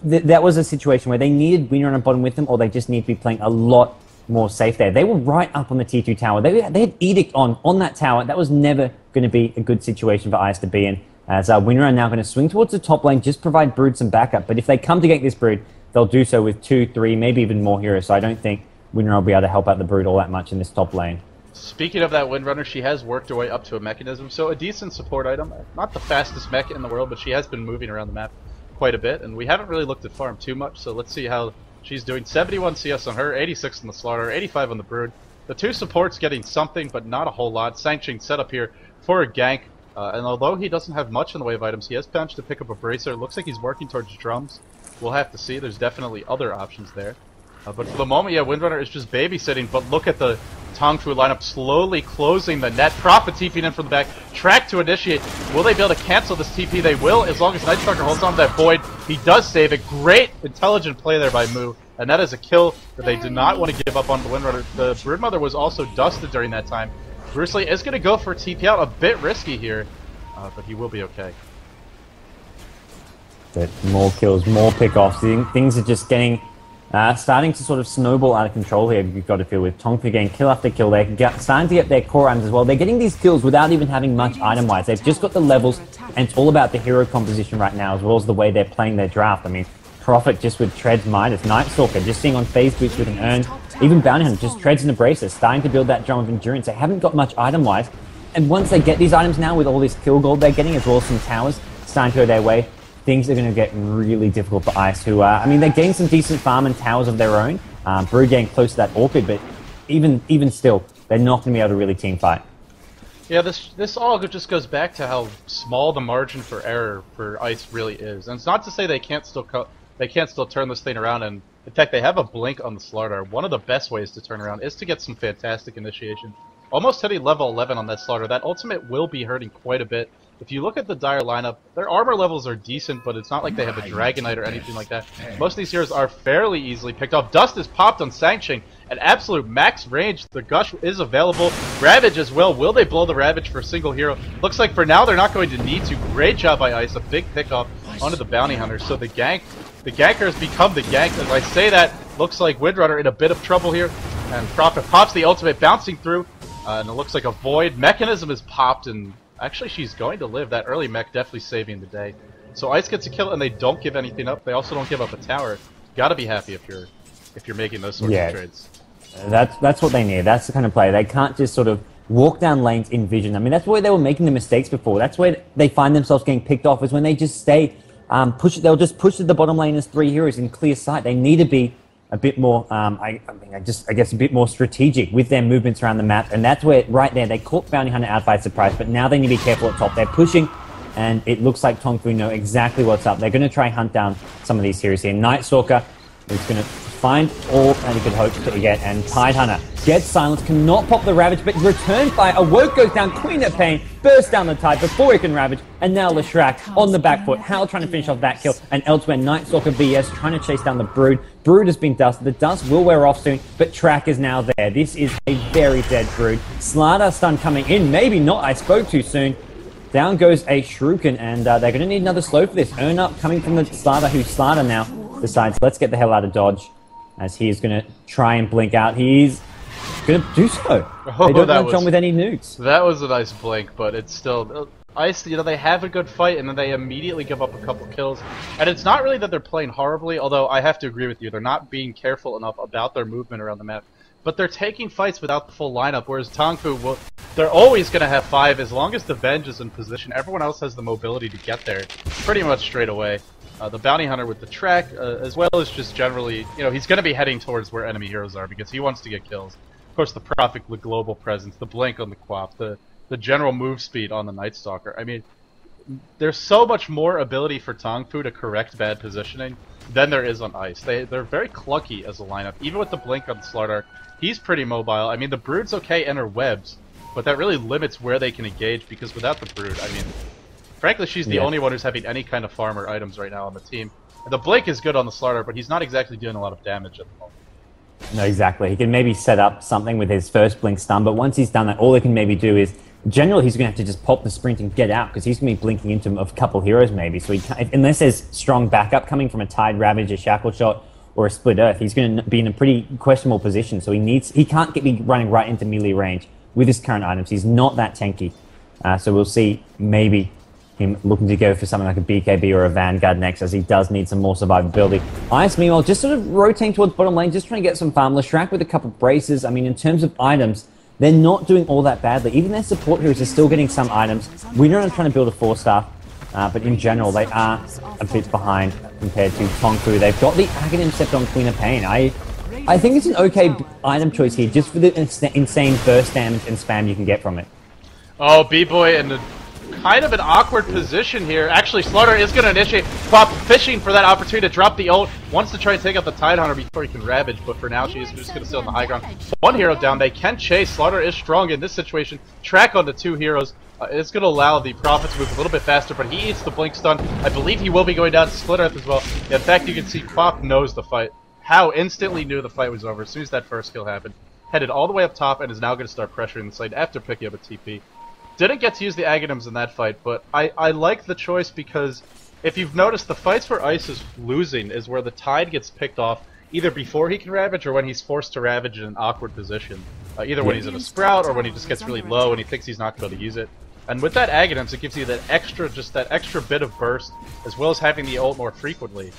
that was a situation where they needed Winner on bottom with them, or they just need to be playing a lot more safe there. They were right up on the T2 tower. They had Edict on that tower. That was never going to be a good situation for Ice to be in, as Winner are now going to swing towards the top lane, just provide Brood some backup, but if they come to get this Brood, they'll do so with 2, 3, maybe even more heroes, so I don't think Winner will be able to help out the Brood all that much in this top lane. Speaking of that Windrunner, she has worked her way up to a mechanism, so a decent support item. Not the fastest mech in the world, but she has been moving around the map quite a bit, and we haven't really looked at farm too much, so let's see how she's doing. 71 CS on her, 86 on the Slaughter, 85 on the Brood. The 2 supports getting something, but not a whole lot. Sanctioning set up here for a gank, and although he doesn't have much in the way of items, he has managed to pick up a Bracer. Looks like he's working towards drums. We'll have to see. There's definitely other options there. But for the moment, yeah, Windrunner is just babysitting, but look at the tongfu lineup slowly closing the net. Prophet TP'ing in from the back. Track to initiate. Will they be able to cancel this TP? They will, as long as Night Stalker holds on to that Void. He does save it. Great intelligent play there by Moo, and that is a kill that they do not want to give up on the Windrunner. The Broodmother was also dusted during that time. Bruce Lee is going to go for a TP out. A bit risky here, but he will be okay. But more kills, more pickoffs. Things are just getting... starting to sort of snowball out of control here, you've got to feel, with tongfu getting kill after kill. They're starting to get their core items as well. They're getting these kills without even having much item-wise. They've just got the levels, and it's all about the hero composition right now, as well as the way they're playing their draft. I mean, Prophet just with Treads Midas, Night Stalker just seeing on phase boots with an Urn, even Bounty Hunter just Treads and Abrasive, starting to build that drum of endurance. They haven't got much item-wise, and once they get these items now with all this kill gold they're getting, as well as some towers starting to go their way, things are going to get really difficult for Ice, who, I mean, they're getting some decent farm and towers of their own. Brood getting close to that Orchid, but even still, they're not going to be able to really team fight. Yeah, this all just goes back to how small the margin for error for Ice really is. And it's not to say they can't still turn this thing around, and in fact, they have a blink on the Slaughter. One of the best ways to turn around is to get some fantastic initiation. Almost hitting level 11 on that Slaughter. That ultimate will be hurting quite a bit. If you look at the Dire lineup, their armor levels are decent, but it's not like they have a Dragon Knight or anything like that. Most of these heroes are fairly easily picked off. Dust is popped on Sanctioning at absolute max range. The Gush is available. Ravage as well. Will they blow the Ravage for a single hero? Looks like for now they're not going to need to. Great job by Ice. A big pickoff onto the Bounty Hunter. So the gankers become the gank. As I say that, looks like Windrunner in a bit of trouble here. And Prophet pops the ultimate, bouncing through. And it looks like a Void. Mechanism is popped, and actually she's going to live. That early mech definitely saving the day. So Ice gets a kill, and they don't give anything up. They also don't give up a tower. Gotta be happy if you're making those sorts of trades. That's what they need. That's the kind of play. They can't just sort of walk down lanes in vision. I mean, that's where they were making the mistakes before. That's where they find themselves getting picked off, is when they just stay they'll just push to the bottom lane as 3 heroes in clear sight. They need to be a bit more, I guess a bit more strategic with their movements around the map, and that's where, right there, they caught Bounty Hunter out by surprise, but now they need to be careful at top. They're pushing, and it looks like tongfu know exactly what's up. They're going to try hunt down some of these heroes here. Night Stalker is going to find all that he could hope to get, and Tide Hunter gets silence, cannot pop the Ravage, but returned fire. Awoke goes down, Queen of Pain, bursts down the Tide before he can Ravage, and now Leshrac on the back foot. Hal trying to finish off that kill, and elsewhere, Night Stalker VS trying to chase down the Brood. Brood has been dusted. The dust will wear off soon, but Track is now there. This is a very dead Brood. Slardar stun coming in, maybe not, I spoke too soon. Down goes a Shuriken, and they're going to need another slow for this. Earn up coming from the starter, who starter now decides, let's get the hell out of dodge, as he is going to try and blink out. He's going to do so. They don't launch on with any nukes. That was a nice blink, but it's still... Ice, you know, they have a good fight, and then they immediately give up a couple kills. And it's not really that they're playing horribly, although I have to agree with you, they're not being careful enough about their movement around the map. But they're taking fights without the full lineup, whereas Tongfu, well, they're always going to have 5 as long as the Venge is in position. Everyone else has the mobility to get there pretty much straight away. The Bounty Hunter with the track, as well as just generally, you know, he's going to be heading towards where enemy heroes are because he wants to get kills. Of course, the Prophet with global presence, the blink on the Quap, the general move speed on the Night Stalker. I mean, there's so much more ability for Tongfu to correct bad positioning than there is on Ice. They're very clunky as a lineup. Even with the blink on Slardar, he's pretty mobile. I mean, the Brood's okay enter webs, but that really limits where they can engage because without the Brood, I mean, frankly, she's the only one who's having any kind of farmer items right now on the team. And the blink is good on the Slardar, but he's not exactly doing a lot of damage at the moment. No, exactly. He can maybe set up something with his first blink stun, but once he's done that, all he can maybe do is, generally, he's going to have to just pop the sprint and get out, because he's going to be blinking into a couple heroes maybe. So he can't, unless there's strong backup coming from a Tide Ravage, a Shackle Shot, or a Split Earth, he's going to be in a pretty questionable position. So he can't be running right into melee range with his current items. He's not that tanky. So we'll see maybe him looking to go for something like a BKB or a Vanguard next, as he does need some more survivability. Ice, meanwhile, just sort of rotating towards bottom lane, just trying to get some farm. Leshrac with a couple braces. I mean, in terms of items, they're not doing all that badly. Even their support heroes are still getting some items. We're not trying to build a 4-star, but in general, they are a bit behind compared to Tongfu. They've got the Aghanim Scepter on Queen of Pain. I think it's an okay item choice here, just for the insane burst damage and spam you can get from it. Oh, B-Boy in kind of an awkward position here. Actually, Slardar is going to initiate. Pop fishing for that opportunity to drop the ult. Wants to try and take out the Tide Hunter before he can Ravage, but for now she's just going to sit on the high ground. One hero down. They can chase. Slardar is strong in this situation. Track onto 2 heroes. It's going to allow the Prophet to move a little bit faster, but he eats the Blink Stun. I believe he will be going down to Split Earth as well. In fact, you can see Quap knows the fight. How instantly knew the fight was over as soon as that first kill happened. Headed all the way up top and is now going to start pressuring the side after picking up a TP. Didn't get to use the Aghanims in that fight, but I like the choice because if you've noticed, the fights where Ice is losing is where the Tide gets picked off either before he can Ravage or when he's forced to Ravage in an awkward position. Either when he's in a Sprout or when he just gets really low and he thinks he's not going to use it. And with that Aghanims, it gives you that extra bit of burst, as well as having the ult more frequently.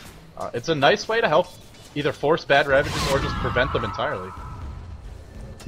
It's a nice way to help either force bad Ravages or just prevent them entirely.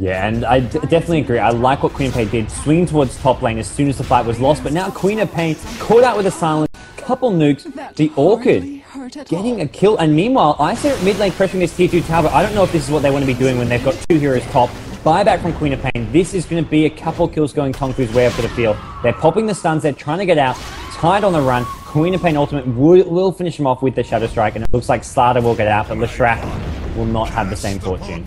Yeah, and I definitely agree. I like what Queen of Pain did, swing towards top lane as soon as the fight was lost, but now Queen of Pain caught out with a silence, couple nukes, the Orchid getting a kill, and meanwhile, Ice are at mid lane pressuring this tier 2 tower, but I don't know if this is what they want to be doing when they've got 2 heroes top. Buyback from Queen of Pain. This is going to be a couple kills going Tongfu's way up to the field. They're popping the stuns, they're trying to get out, Tide on the run. Queen of Pain ultimate will finish him off with the Shadow Strike, and it looks like Slardar will get out, but Leshrac will not have the same fortune.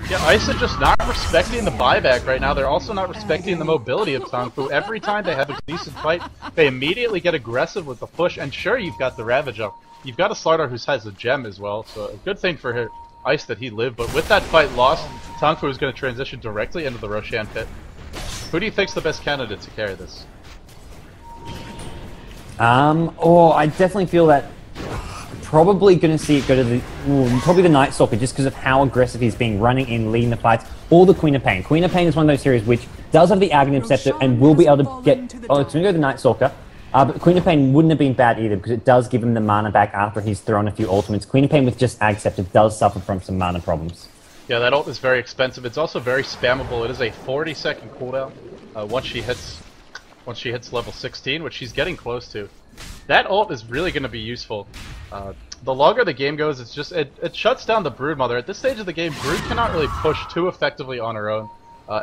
Yeah, Ice are just not respecting the buyback right now. They're also not respecting the mobility of Tongfu. Every time they have a decent fight, they immediately get aggressive with the push. And sure, you've got the Ravage up. You've got a Slardar who has a gem as well, so a good thing for Ice that he lived. But with that fight lost, Tongfu is going to transition directly into the Roshan pit. Who do you think's the best candidate to carry this? I definitely feel that probably going to see it go to probably the Night Stalker, just because of how aggressive he's being, running in, leading the fights, or the Queen of Pain. Queen of Pain is one of those series which does have the Aghanim Scepter and will be able to get... Oh, it's going to go to the Night Stalker. But Queen of Pain wouldn't have been bad either, because it does give him the mana back after he's thrown a few ultimates. Queen of Pain with just Ag Scepter does suffer from some mana problems. Yeah, that ult is very expensive. It's also very spammable. It is a 40-second cooldown once she hits level 16, which she's getting close to. That ult is really going to be useful. The longer the game goes, it shuts down the Broodmother. At this stage of the game, Brood cannot really push too effectively on her own.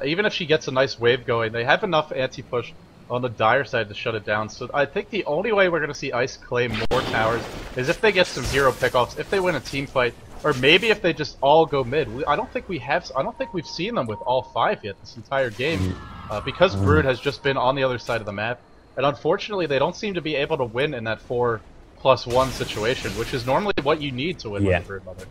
Even if she gets a nice wave going, they have enough anti-push on the Dire side to shut it down. So I think the only way we're going to see Ice claim more towers is if they get some hero pickoffs, if they win a team fight, or maybe if they just all go mid. I don't think we've seen them with all 5 yet this entire game, because Brood has just been on the other side of the map. And unfortunately, they don't seem to be able to win in that 4+1 situation, which is normally what you need to win with the Broodmother.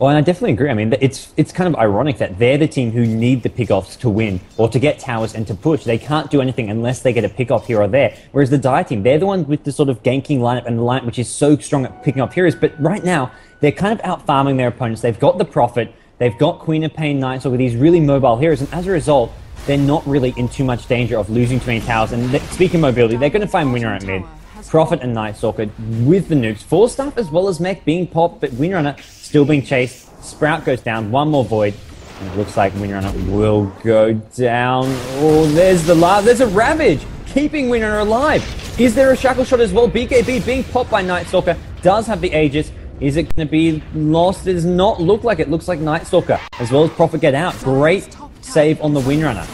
Oh, and I definitely agree. I mean, it's kind of ironic that they're the team who need the pickoffs to win or to get towers and to push. They can't do anything unless they get a pickoff here or there. Whereas the Dire team, they're the one with the sort of ganking lineup and the lineup which is so strong at picking up heroes. But right now, they're kind of out farming their opponents. They've got the Prophet, they've got Queen of Pain Knights with these really mobile heroes, and as a result, they're not really in too much danger of losing too many towers. And speaking of mobility, they're going to find Winner at mid. Prophet and Night Stalker with the nukes. 4-staff as well as Mech being popped, but Windrunner still being chased. Sprout goes down, one more Void. And it looks like Windrunner will go down. Oh, there's a Ravage keeping Windrunner alive. Is there a Shackle Shot as well? BKB being popped by Night Stalker. Does have the Aegis. Is it going to be lost? It does not look like it. Looks like Night Stalker as well as Prophet get out. Great save on the Windrunner.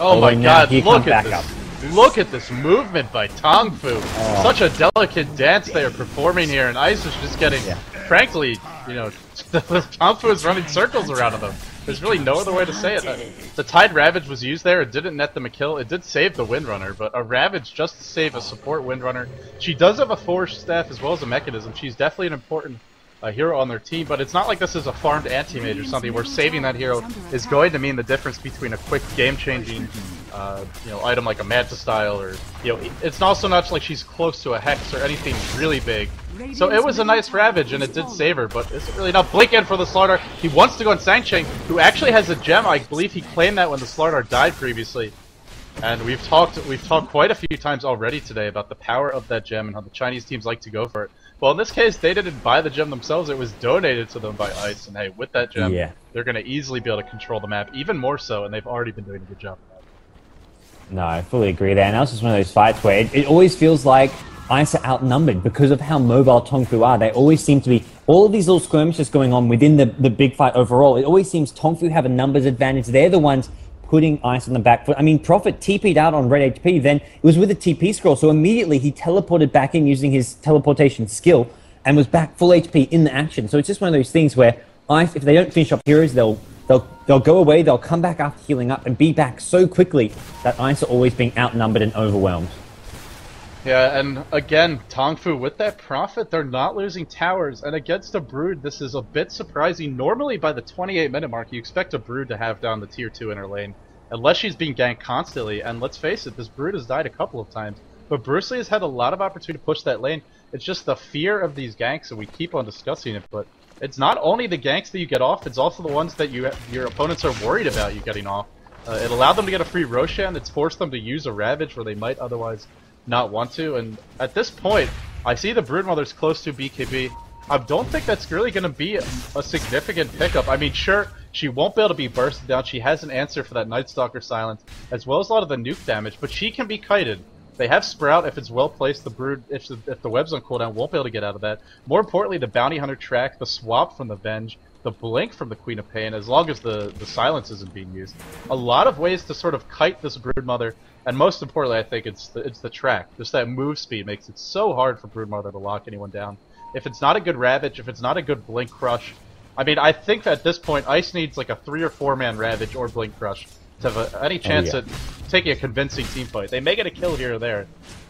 Oh my god, look at this. Look at this movement by Tongfu. Oh. Such a delicate dance they are performing here, and Ice is just getting, frankly, you know, Tongfu is running circles around them. There's really no other way to say it. The Tide Ravage was used there. It didn't net them a kill. It did save the Windrunner, but a Ravage just to save a support Windrunner. She does have a Forge Staff as well as a Mechanism. She's definitely an important hero on their team, but it's not like this is a farmed anti-mage or something where saving that hero is going to mean the difference between a quick game-changing you know, item like a Manta style, or you know, it's also not like she's close to a Hex or anything really big. So it was a nice Ravage and it did save her, but it's really not. Blink in for the Slardar. He wants to go on Sangcheng, who actually has a gem. I believe he claimed that when the Slardar died previously. And we've talked quite a few times already today about the power of that gem and how the Chinese teams like to go for it. Well, in this case, they didn't buy the gem themselves. It was donated to them by Ice, and hey, with that gem, they're going to easily be able to control the map, even more so, and they've already been doing a good job of that. No, I fully agree there. And that's just one of those fights where it always feels like Ice are outnumbered because of how mobile Tongfu are. They always seem to be, all of these little skirmishes going on within the big fight overall, it always seems Tongfu have a numbers advantage. They're the ones putting Ice on the back foot. I mean, Prophet TP'd out on red HP, then it was with a TP scroll, so immediately he teleported back in using his teleportation skill and was back full HP in the action. So it's just one of those things where Ice, if they don't finish up heroes, they'll go away, they'll come back after healing up and be back so quickly that Ice are always being outnumbered and overwhelmed. Yeah, and again, Tongfu with that Prophet, they're not losing towers, and against a Brood, this is a bit surprising. Normally, by the 28-minute mark, you expect a Brood to have down the tier 2 inner lane, unless she's being ganked constantly, and let's face it, this Brood has died a couple of times, but Bruce Lee has had a lot of opportunity to push that lane. It's just the fear of these ganks, and we keep on discussing it, but it's not only the ganks that you get off, it's also the ones that your opponents are worried about you getting off. It allowed them to get a free Roshan, it's forced them to use a Ravage where they might otherwise not want to, and at this point, I see the Broodmother's close to BKB. I don't think that's really going to be a significant pickup. I mean, sure, she won't be able to be bursted down. She has an answer for that Night Stalker silence, as well as a lot of the nuke damage, but she can be kited. They have Sprout if it's well placed. The Brood, if the web's on cooldown, won't be able to get out of that. More importantly, the Bounty Hunter track, the swap from the Venge, the blink from the Queen of Pain, as long as the silence isn't being used. A lot of ways to sort of kite this Broodmother, and most importantly, I think it's the track. Just that move speed makes it so hard for Broodmother to lock anyone down. If it's not a good Ravage, if it's not a good Blink Crush, I mean, I think at this point, Ice needs like a 3 or 4-man Ravage or Blink Crush to have any chance at taking a convincing team fight. They may get a kill here or there,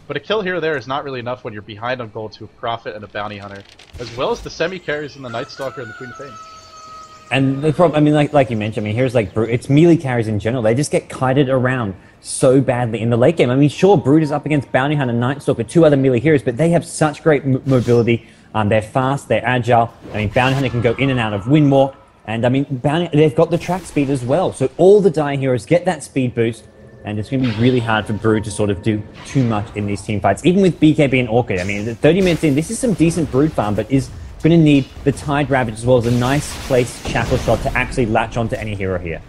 but a kill here or there is not really enough when you're behind on gold to a Prophet and a Bounty Hunter, as well as the semi-carries and the Night Stalker and the Queen of Pain. And the problem, I mean, like you mentioned, I mean, here's like it's melee carries in general. They just get kited around so badly in the late game. I mean, sure, Brood is up against Bounty Hunter, Night Stalker, 2 other melee heroes, but they have such great mobility. They're fast, they're agile. I mean, Bounty Hunter can go in and out of Windwalk, and I mean, they've got the track speed as well. So all the Dire heroes get that speed boost, and it's going to be really hard for Brood to sort of do too much in these team fights. Even with BKB and Orchid, I mean, 30 minutes in, this is some decent Brood farm, but is going to need the Tide Ravage as well as a nice placed Shackle Shot to actually latch onto any hero here.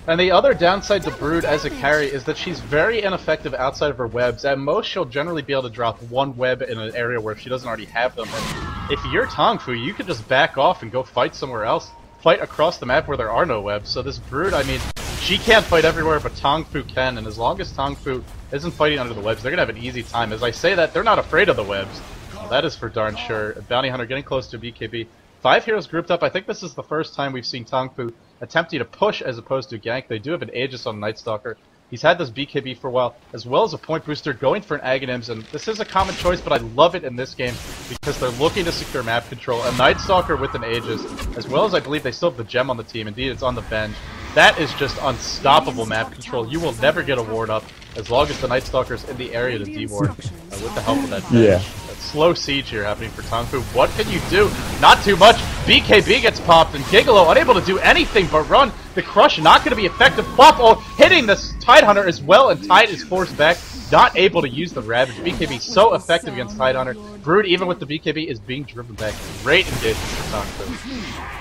And the other downside to Brood as a carry is that she's very ineffective outside of her webs. At most, she'll generally be able to drop 1 web in an area where she doesn't already have them. And if you're Tongfu, you could just back off and go fight somewhere else. Fight across the map where there are no webs. So this Brood, I mean, she can't fight everywhere, but Tongfu can. And as long as Tongfu isn't fighting under the webs, they're going to have an easy time. As I say that, they're not afraid of the webs. That is for darn sure. Bounty Hunter getting close to BKB. 5 heroes grouped up. I think this is the first time we've seen Tongfu attempting to push as opposed to gank. They do have an Aegis on Night Stalker. He's had this BKB for a while, as well as a point booster, going for an Aghanims, and this is a common choice, but I love it in this game because they're looking to secure map control. A Night Stalker with an Aegis, as well as I believe they still have the gem on the team. Indeed, it's on the bench. That is just unstoppable map control. You will never get a ward up as long as the Night Stalker's in the area to deward with the help of that bench. Yeah. That slow siege here happening for Tongfu. What can you do? Not too much. BKB gets popped, and Gigolo unable to do anything but run. The Crush not going to be effective. Flop hitting the Tidehunter as well, and Tide is forced back. Not able to use the Ravage. BKB so effective against Tidehunter. Brood, even with the BKB, is being driven back. Great engagement for Tongfu.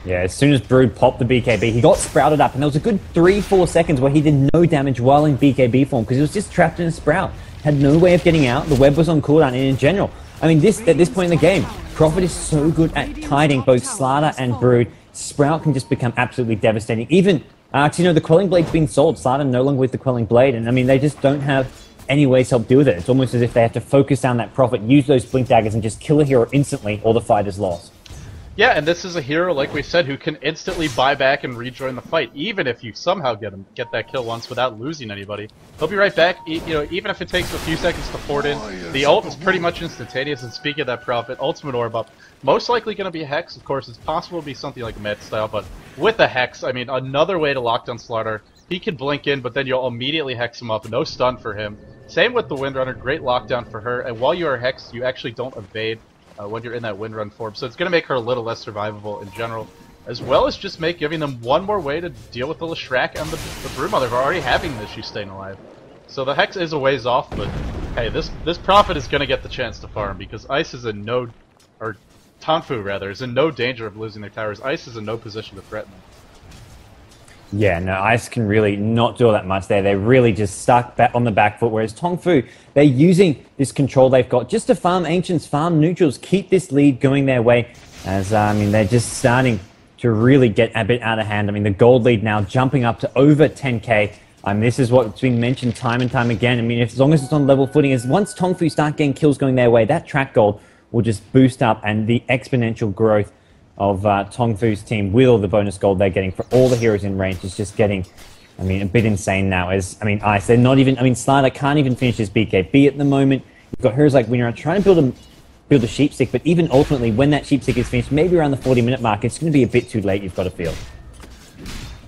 Yeah, as soon as Brood popped the BKB, he got sprouted up, and there was a good 3-4 seconds where he did no damage while in BKB form because he was just trapped in a sprout. Had no way of getting out. The web was on cooldown, and in general, I mean, at this point in the game, Prophet is so good at tiding both Slardar and Brood. Sprout can just become absolutely devastating. Even, actually, you know, the Quelling Blade's been sold. Slardar no longer with the Quelling Blade, and I mean, they just don't have any ways to help deal with it. It's almost as if they have to focus down that Prophet, use those Blink Daggers, and just kill a hero instantly, or the fight is lost. Yeah, and this is a hero, like we said, who can instantly buy back and rejoin the fight, even if you somehow get that kill once without losing anybody. He'll be right back, you know, even if it takes a few seconds to port in. The ult is pretty much instantaneous, and speaking of that Prophet, Ultimate Orb up. Most likely going to be a Hex, of course. It's possible to be something like Met style, but with a Hex, I mean, another way to lock down Slardar. He can blink in, but then you'll immediately Hex him up, no stun for him. Same with the Windrunner, great lockdown for her, and while you are Hexed, you actually don't evade when you're in that Windrun form, so it's going to make her a little less survivable in general, as well as just giving them one more way to deal with the Leshrac and the Broodmother, who are already having an issue staying alive. So the Hex is a ways off, but hey, this Prophet is going to get the chance to farm, because Ice is in no, or Tongfu rather, is in no danger of losing their towers. Ice is in no position to threaten them. Yeah, no, Ice can really not do all that much there. They're really just stuck back on the back foot, whereas Tongfu, they're using this control they've got just to farm Ancients, farm Neutrals, keep this lead going their way, as, I mean, they're just starting to really get a bit out of hand. I mean, the gold lead now jumping up to over 10k. This is what's been mentioned time and time again. I mean, as long as it's on level footing, as once Tongfu start getting kills going their way, that track gold will just boost up, and the exponential growth of Tongfu's team with all the bonus gold they're getting for all the heroes in range is just getting, I mean, a bit insane now. As, I mean, Ice, they're not even, I mean, Slardar can't even finish his BKB at the moment. You've got heroes like Winner trying to build a sheepstick, but even ultimately, when that sheepstick is finished, maybe around the 40-minute mark, it's going to be a bit too late, you've got to feel.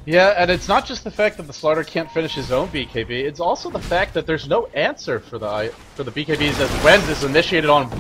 Yeah, and it's not just the fact that the Slardar can't finish his own BKB, it's also the fact that there's no answer for the BKBs as Wenz is initiated on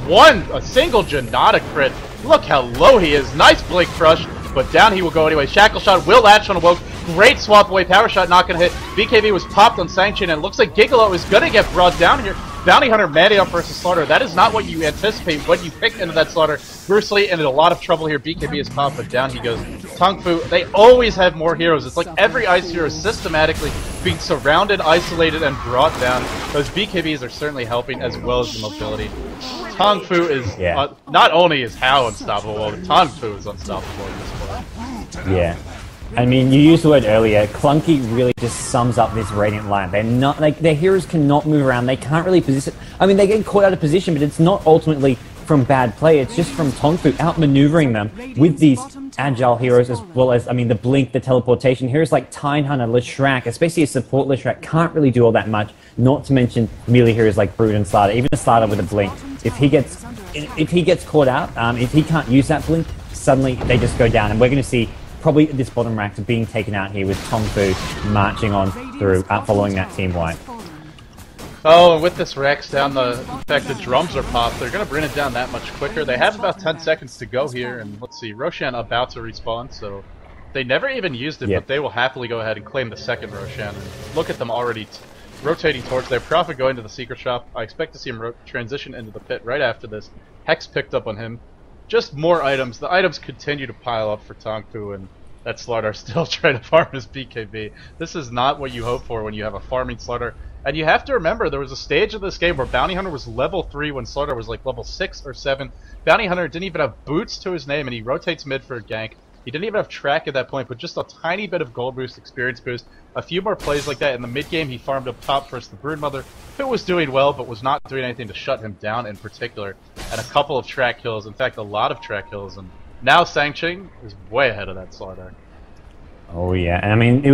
a single Janata crit. Look how low he is. Nice Blink Crush, but down he will go anyway. Shackle Shot will latch on a Woke. Great swap away. Power Shot not going to hit. BKB was popped on Sanction, and it looks like Gigolo is going to get brought down here. Bounty Hunter Manny up versus Slardar. That is not what you anticipate when you pick into that Slardar. Bruce Lee in a lot of trouble here. BKB is popped, but down he goes. Tongfu, they always have more heroes. It's like every Ice hero is systematically being surrounded, isolated, and brought down. Those BKBs are certainly helping, as well as the mobility. Tongfu is, not only is How unstoppable, but Tongfu is unstoppable at this point. Yeah. I mean, you used the word earlier. Clunky really just sums up this Radiant line. They're not, like, their heroes cannot move around. They can't really position. I mean, they get caught out of position, but it's not ultimately from bad play. It's just from Tongfu outmaneuvering them with these agile heroes, as well as, I mean, the Blink, the teleportation. Heroes like Tidehunter, Leshrac, especially a support Leshrac, can't really do all that much. Not to mention melee heroes like Brood and Slardar. Even a Slardar with a Blink, if he gets caught out, if he can't use that Blink, suddenly they just go down, and we're going to see probably this bottom rack being taken out here with Tongfu marching on through, following that team wipe. Oh, and with this Rex down, the fact that drums are popped, they're going to bring it down that much quicker. They have about 10 seconds to go here, and let's see, Roshan about to respawn, so they never even used it, but they will happily go ahead and claim the second Roshan. And look at them already rotating towards their Prophet going to the Secret Shop. I expect to see him transition into the pit right after this. Hex picked up on him. Just more items. The items continue to pile up for Tongfu, and that Slardar still trying to farm his BKB. This is not what you hope for when you have a farming Slardar. And you have to remember, there was a stage of this game where Bounty Hunter was level 3 when Slardar was like level 6 or 7. Bounty Hunter didn't even have boots to his name, and he rotates mid for a gank. He didn't even have track at that point, but just a tiny bit of gold boost, experience boost. A few more plays like that. In the mid game, he farmed up top versus the Broodmother, who was doing well, but was not doing anything to shut him down in particular. And a couple of track kills, in fact, a lot of track kills. And now Sanction is way ahead of that Slardar. Oh yeah, and I mean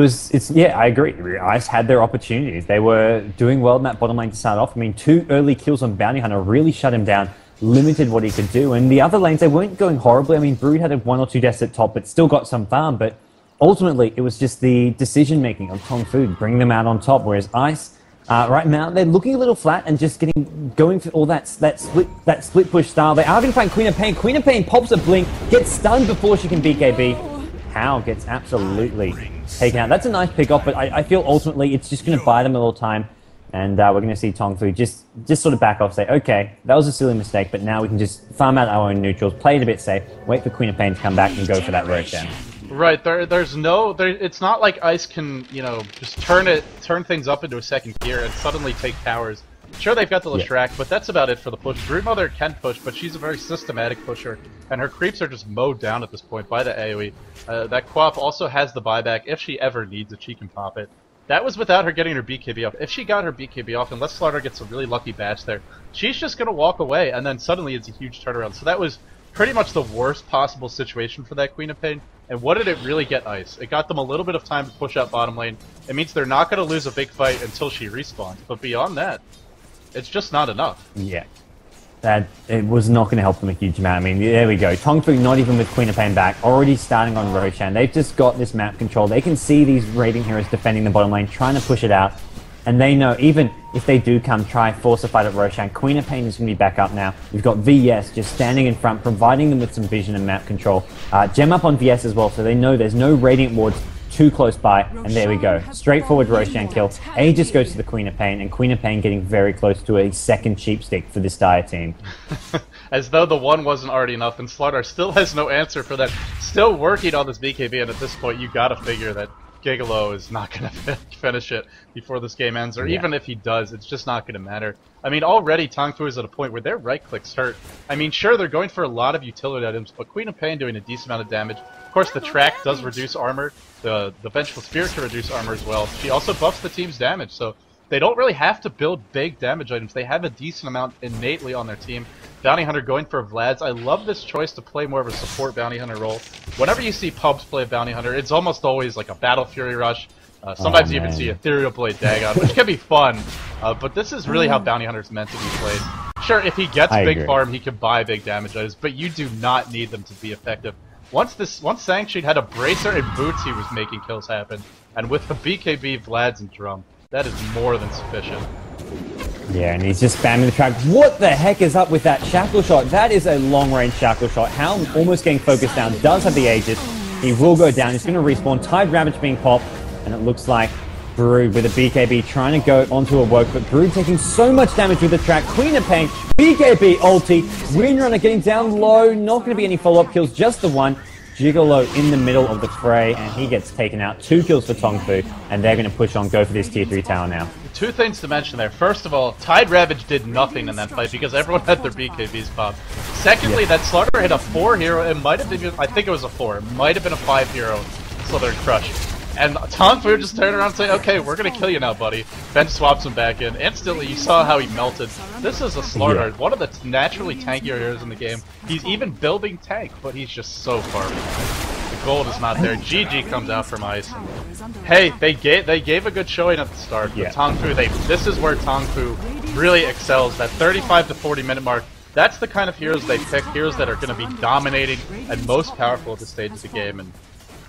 yeah, I agree. Ice had their opportunities. They were doing well in that bottom lane to start off. I mean, 2 early kills on Bounty Hunter really shut him down, limited what he could do. And the other lanes, they weren't going horribly. I mean, Brood had 1 or 2 deaths at top, but still got some farm. But ultimately, it was just the decision making of tongfu to bring them out on top. Whereas Ice, right now, they're looking a little flat and just going for all that split push style. They are going to find Queen of Pain. Queen of Pain pops a blink, gets stunned before she can BKB. How gets absolutely taken out. That's a nice pick off, but I feel ultimately it's just going to buy them a little time, and we're going to see tongfu just sort of back off, say, okay, that was a silly mistake, but now we can just farm out our own neutrals, play it a bit safe, wait for Queen of Pain to come back and go for that Roshan. Right, it's not like Ice can, you know, just turn things up into a second gear and suddenly take towers. Sure, they've got the Leshrac, but that's about it for the push. Broodmother can push, but she's a very systematic pusher, and her creeps are just mowed down at this point by the AoE. That Quap also has the buyback. If she ever needs it, she can pop it. That was without her getting her BKB off. If she got her BKB off, unless Slaughter gets a really lucky batch there, she's just going to walk away, and then suddenly it's a huge turnaround. So that was pretty much the worst possible situation for that Queen of Pain. And what did it really get Ice? It got them a little bit of time to push out bottom lane. It means they're not going to lose a big fight until she respawns. But beyond that, it's just not enough. Yeah. It was not going to help them a huge amount. I mean, there we go. tongfu, not even with Queen of Pain back, already starting on Roshan. They've just got this map control. They can see these Radiant heroes defending the bottom lane, trying to push it out. And they know, even if they do try force a fight at Roshan, Queen of Pain is going to be back up now. We've got VS just standing in front, providing them with some vision and map control. Gem up on VS as well, so they know there's no Radiant wards too close by, and there we go. Straightforward Roshan kill. A just goes to the Queen of Pain, and Queen of Pain getting very close to a second cheap stick for this dire team. As though the one wasn't already enough, and Slaughter still has no answer for that. Still working on this BKB, and at this point you gotta figure that Gigolo is not gonna finish it before this game ends, or even if he does, it's just not gonna matter. I mean, already tongfu is at a point where their right clicks hurt. I mean, sure, they're going for a lot of utility items, but Queen of Pain doing a decent amount of damage. Of course, the track does reduce armor. The Vengeful Spear can reduce armor as well. She also buffs the team's damage, so they don't really have to build big damage items. They have a decent amount innately on their team. Bounty Hunter going for Vlad's. I love this choice to play more of a support Bounty Hunter role. Whenever you see pubs play a Bounty Hunter, it's almost always like a Battle Fury Rush. Sometimes you even see Ethereal Blade Dagon, which can be fun, but this is really how Bounty Hunter's meant to be played. Sure, if he gets big farm, he can buy big damage items, but you do not need them to be effective. Once Sanctuary had a Bracer and Boots, he was making kills happen. And with the BKB, Vlad's, and Drum, that is more than sufficient. Yeah, and he's just spamming the track. What the heck is up with that Shackle Shot? That is a long-range Shackle Shot. Helm almost getting focused down, does have the Aegis. He will go down, he's going to respawn. Tide Ravage being popped, and it looks like Brood with a BKB trying to go onto a work, but Brood taking so much damage with the track. Queen of Pain, BKB ulti, Windrunner getting down low, not going to be any follow-up kills, just the one. Gigolo in the middle of the fray, and he gets taken out. 2 kills for tongfu, and they're going to push on, go for this tier 3 tower now. 2 things to mention there. First of all, Tide Ravage did nothing in that fight because everyone had their BKBs popped. Secondly, that Slaughter hit a 4 hero, it might have been, I think it was a 4, it might have been a 5 hero Slytherin Crush. And tongfu just turned around and said, okay, we're gonna kill you now, buddy. Ben swaps him back in. Instantly, you saw how he melted. This is a Slaughter, one of the naturally tankier heroes in the game. He's even building tank, but he's just so far behind. The gold is not there. GG comes out from Ice. Hey, they gave a good showing at the start, but tongfu, this is where tongfu really excels. That 35 to 40 minute mark, that's the kind of heroes they pick, heroes that are going to be dominating and most powerful at this stage of the game, and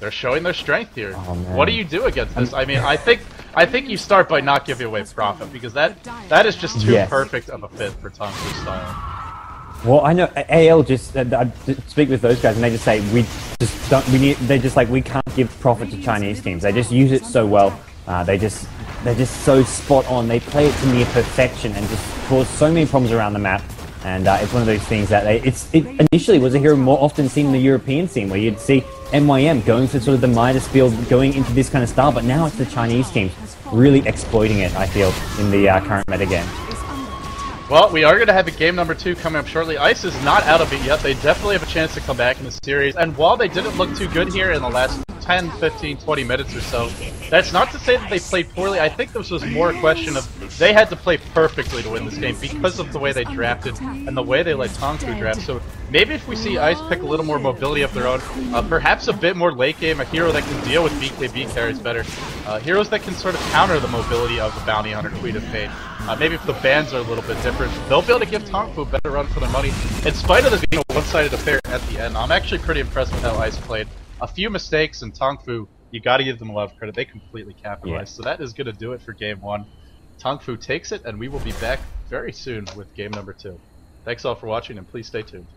they're showing their strength here. What do you do against this? I mean, I think you start by not giving away Prophet, because that is just too perfect of a fit for tongfu's style. Well, I know AL just I speak with those guys, and they just say we just don't. They're just like, we can't give Prophet to Chinese teams. They just use it so well. They're just so spot on. They play it to near perfection and just cause so many problems around the map. And it's one of those things that it initially was a hero more often seen in the European scene, where you'd see MYM going for sort of the Midas field, going into this kind of style, but now it's the Chinese teams really exploiting it, I feel, in the current metagame. Well, we are going to have a game number 2 coming up shortly. Ice is not out of it yet. They definitely have a chance to come back in the series, and while they didn't look too good here in the last 10, 15, 20 minutes or so. That's not to say that they played poorly. I think this was more a question of they had to play perfectly to win this game because of the way they drafted and the way they let tongfu draft. So maybe if we see Ice pick a little more mobility of their own, perhaps a bit more late game, a hero that can deal with BKB carries better, heroes that can sort of counter the mobility of the Bounty Hunter, Queen of Fate. Maybe if the bans are a little bit different, they'll be able to give tongfu a better run for their money. In spite of this being a one-sided affair at the end, I'm actually pretty impressed with how Ice played. A few mistakes, and tongfu, you gotta give them a lot of credit. They completely capitalized. So that is gonna do it for game 1. tongfu takes it, and we will be back very soon with game number 2. Thanks all for watching, and please stay tuned.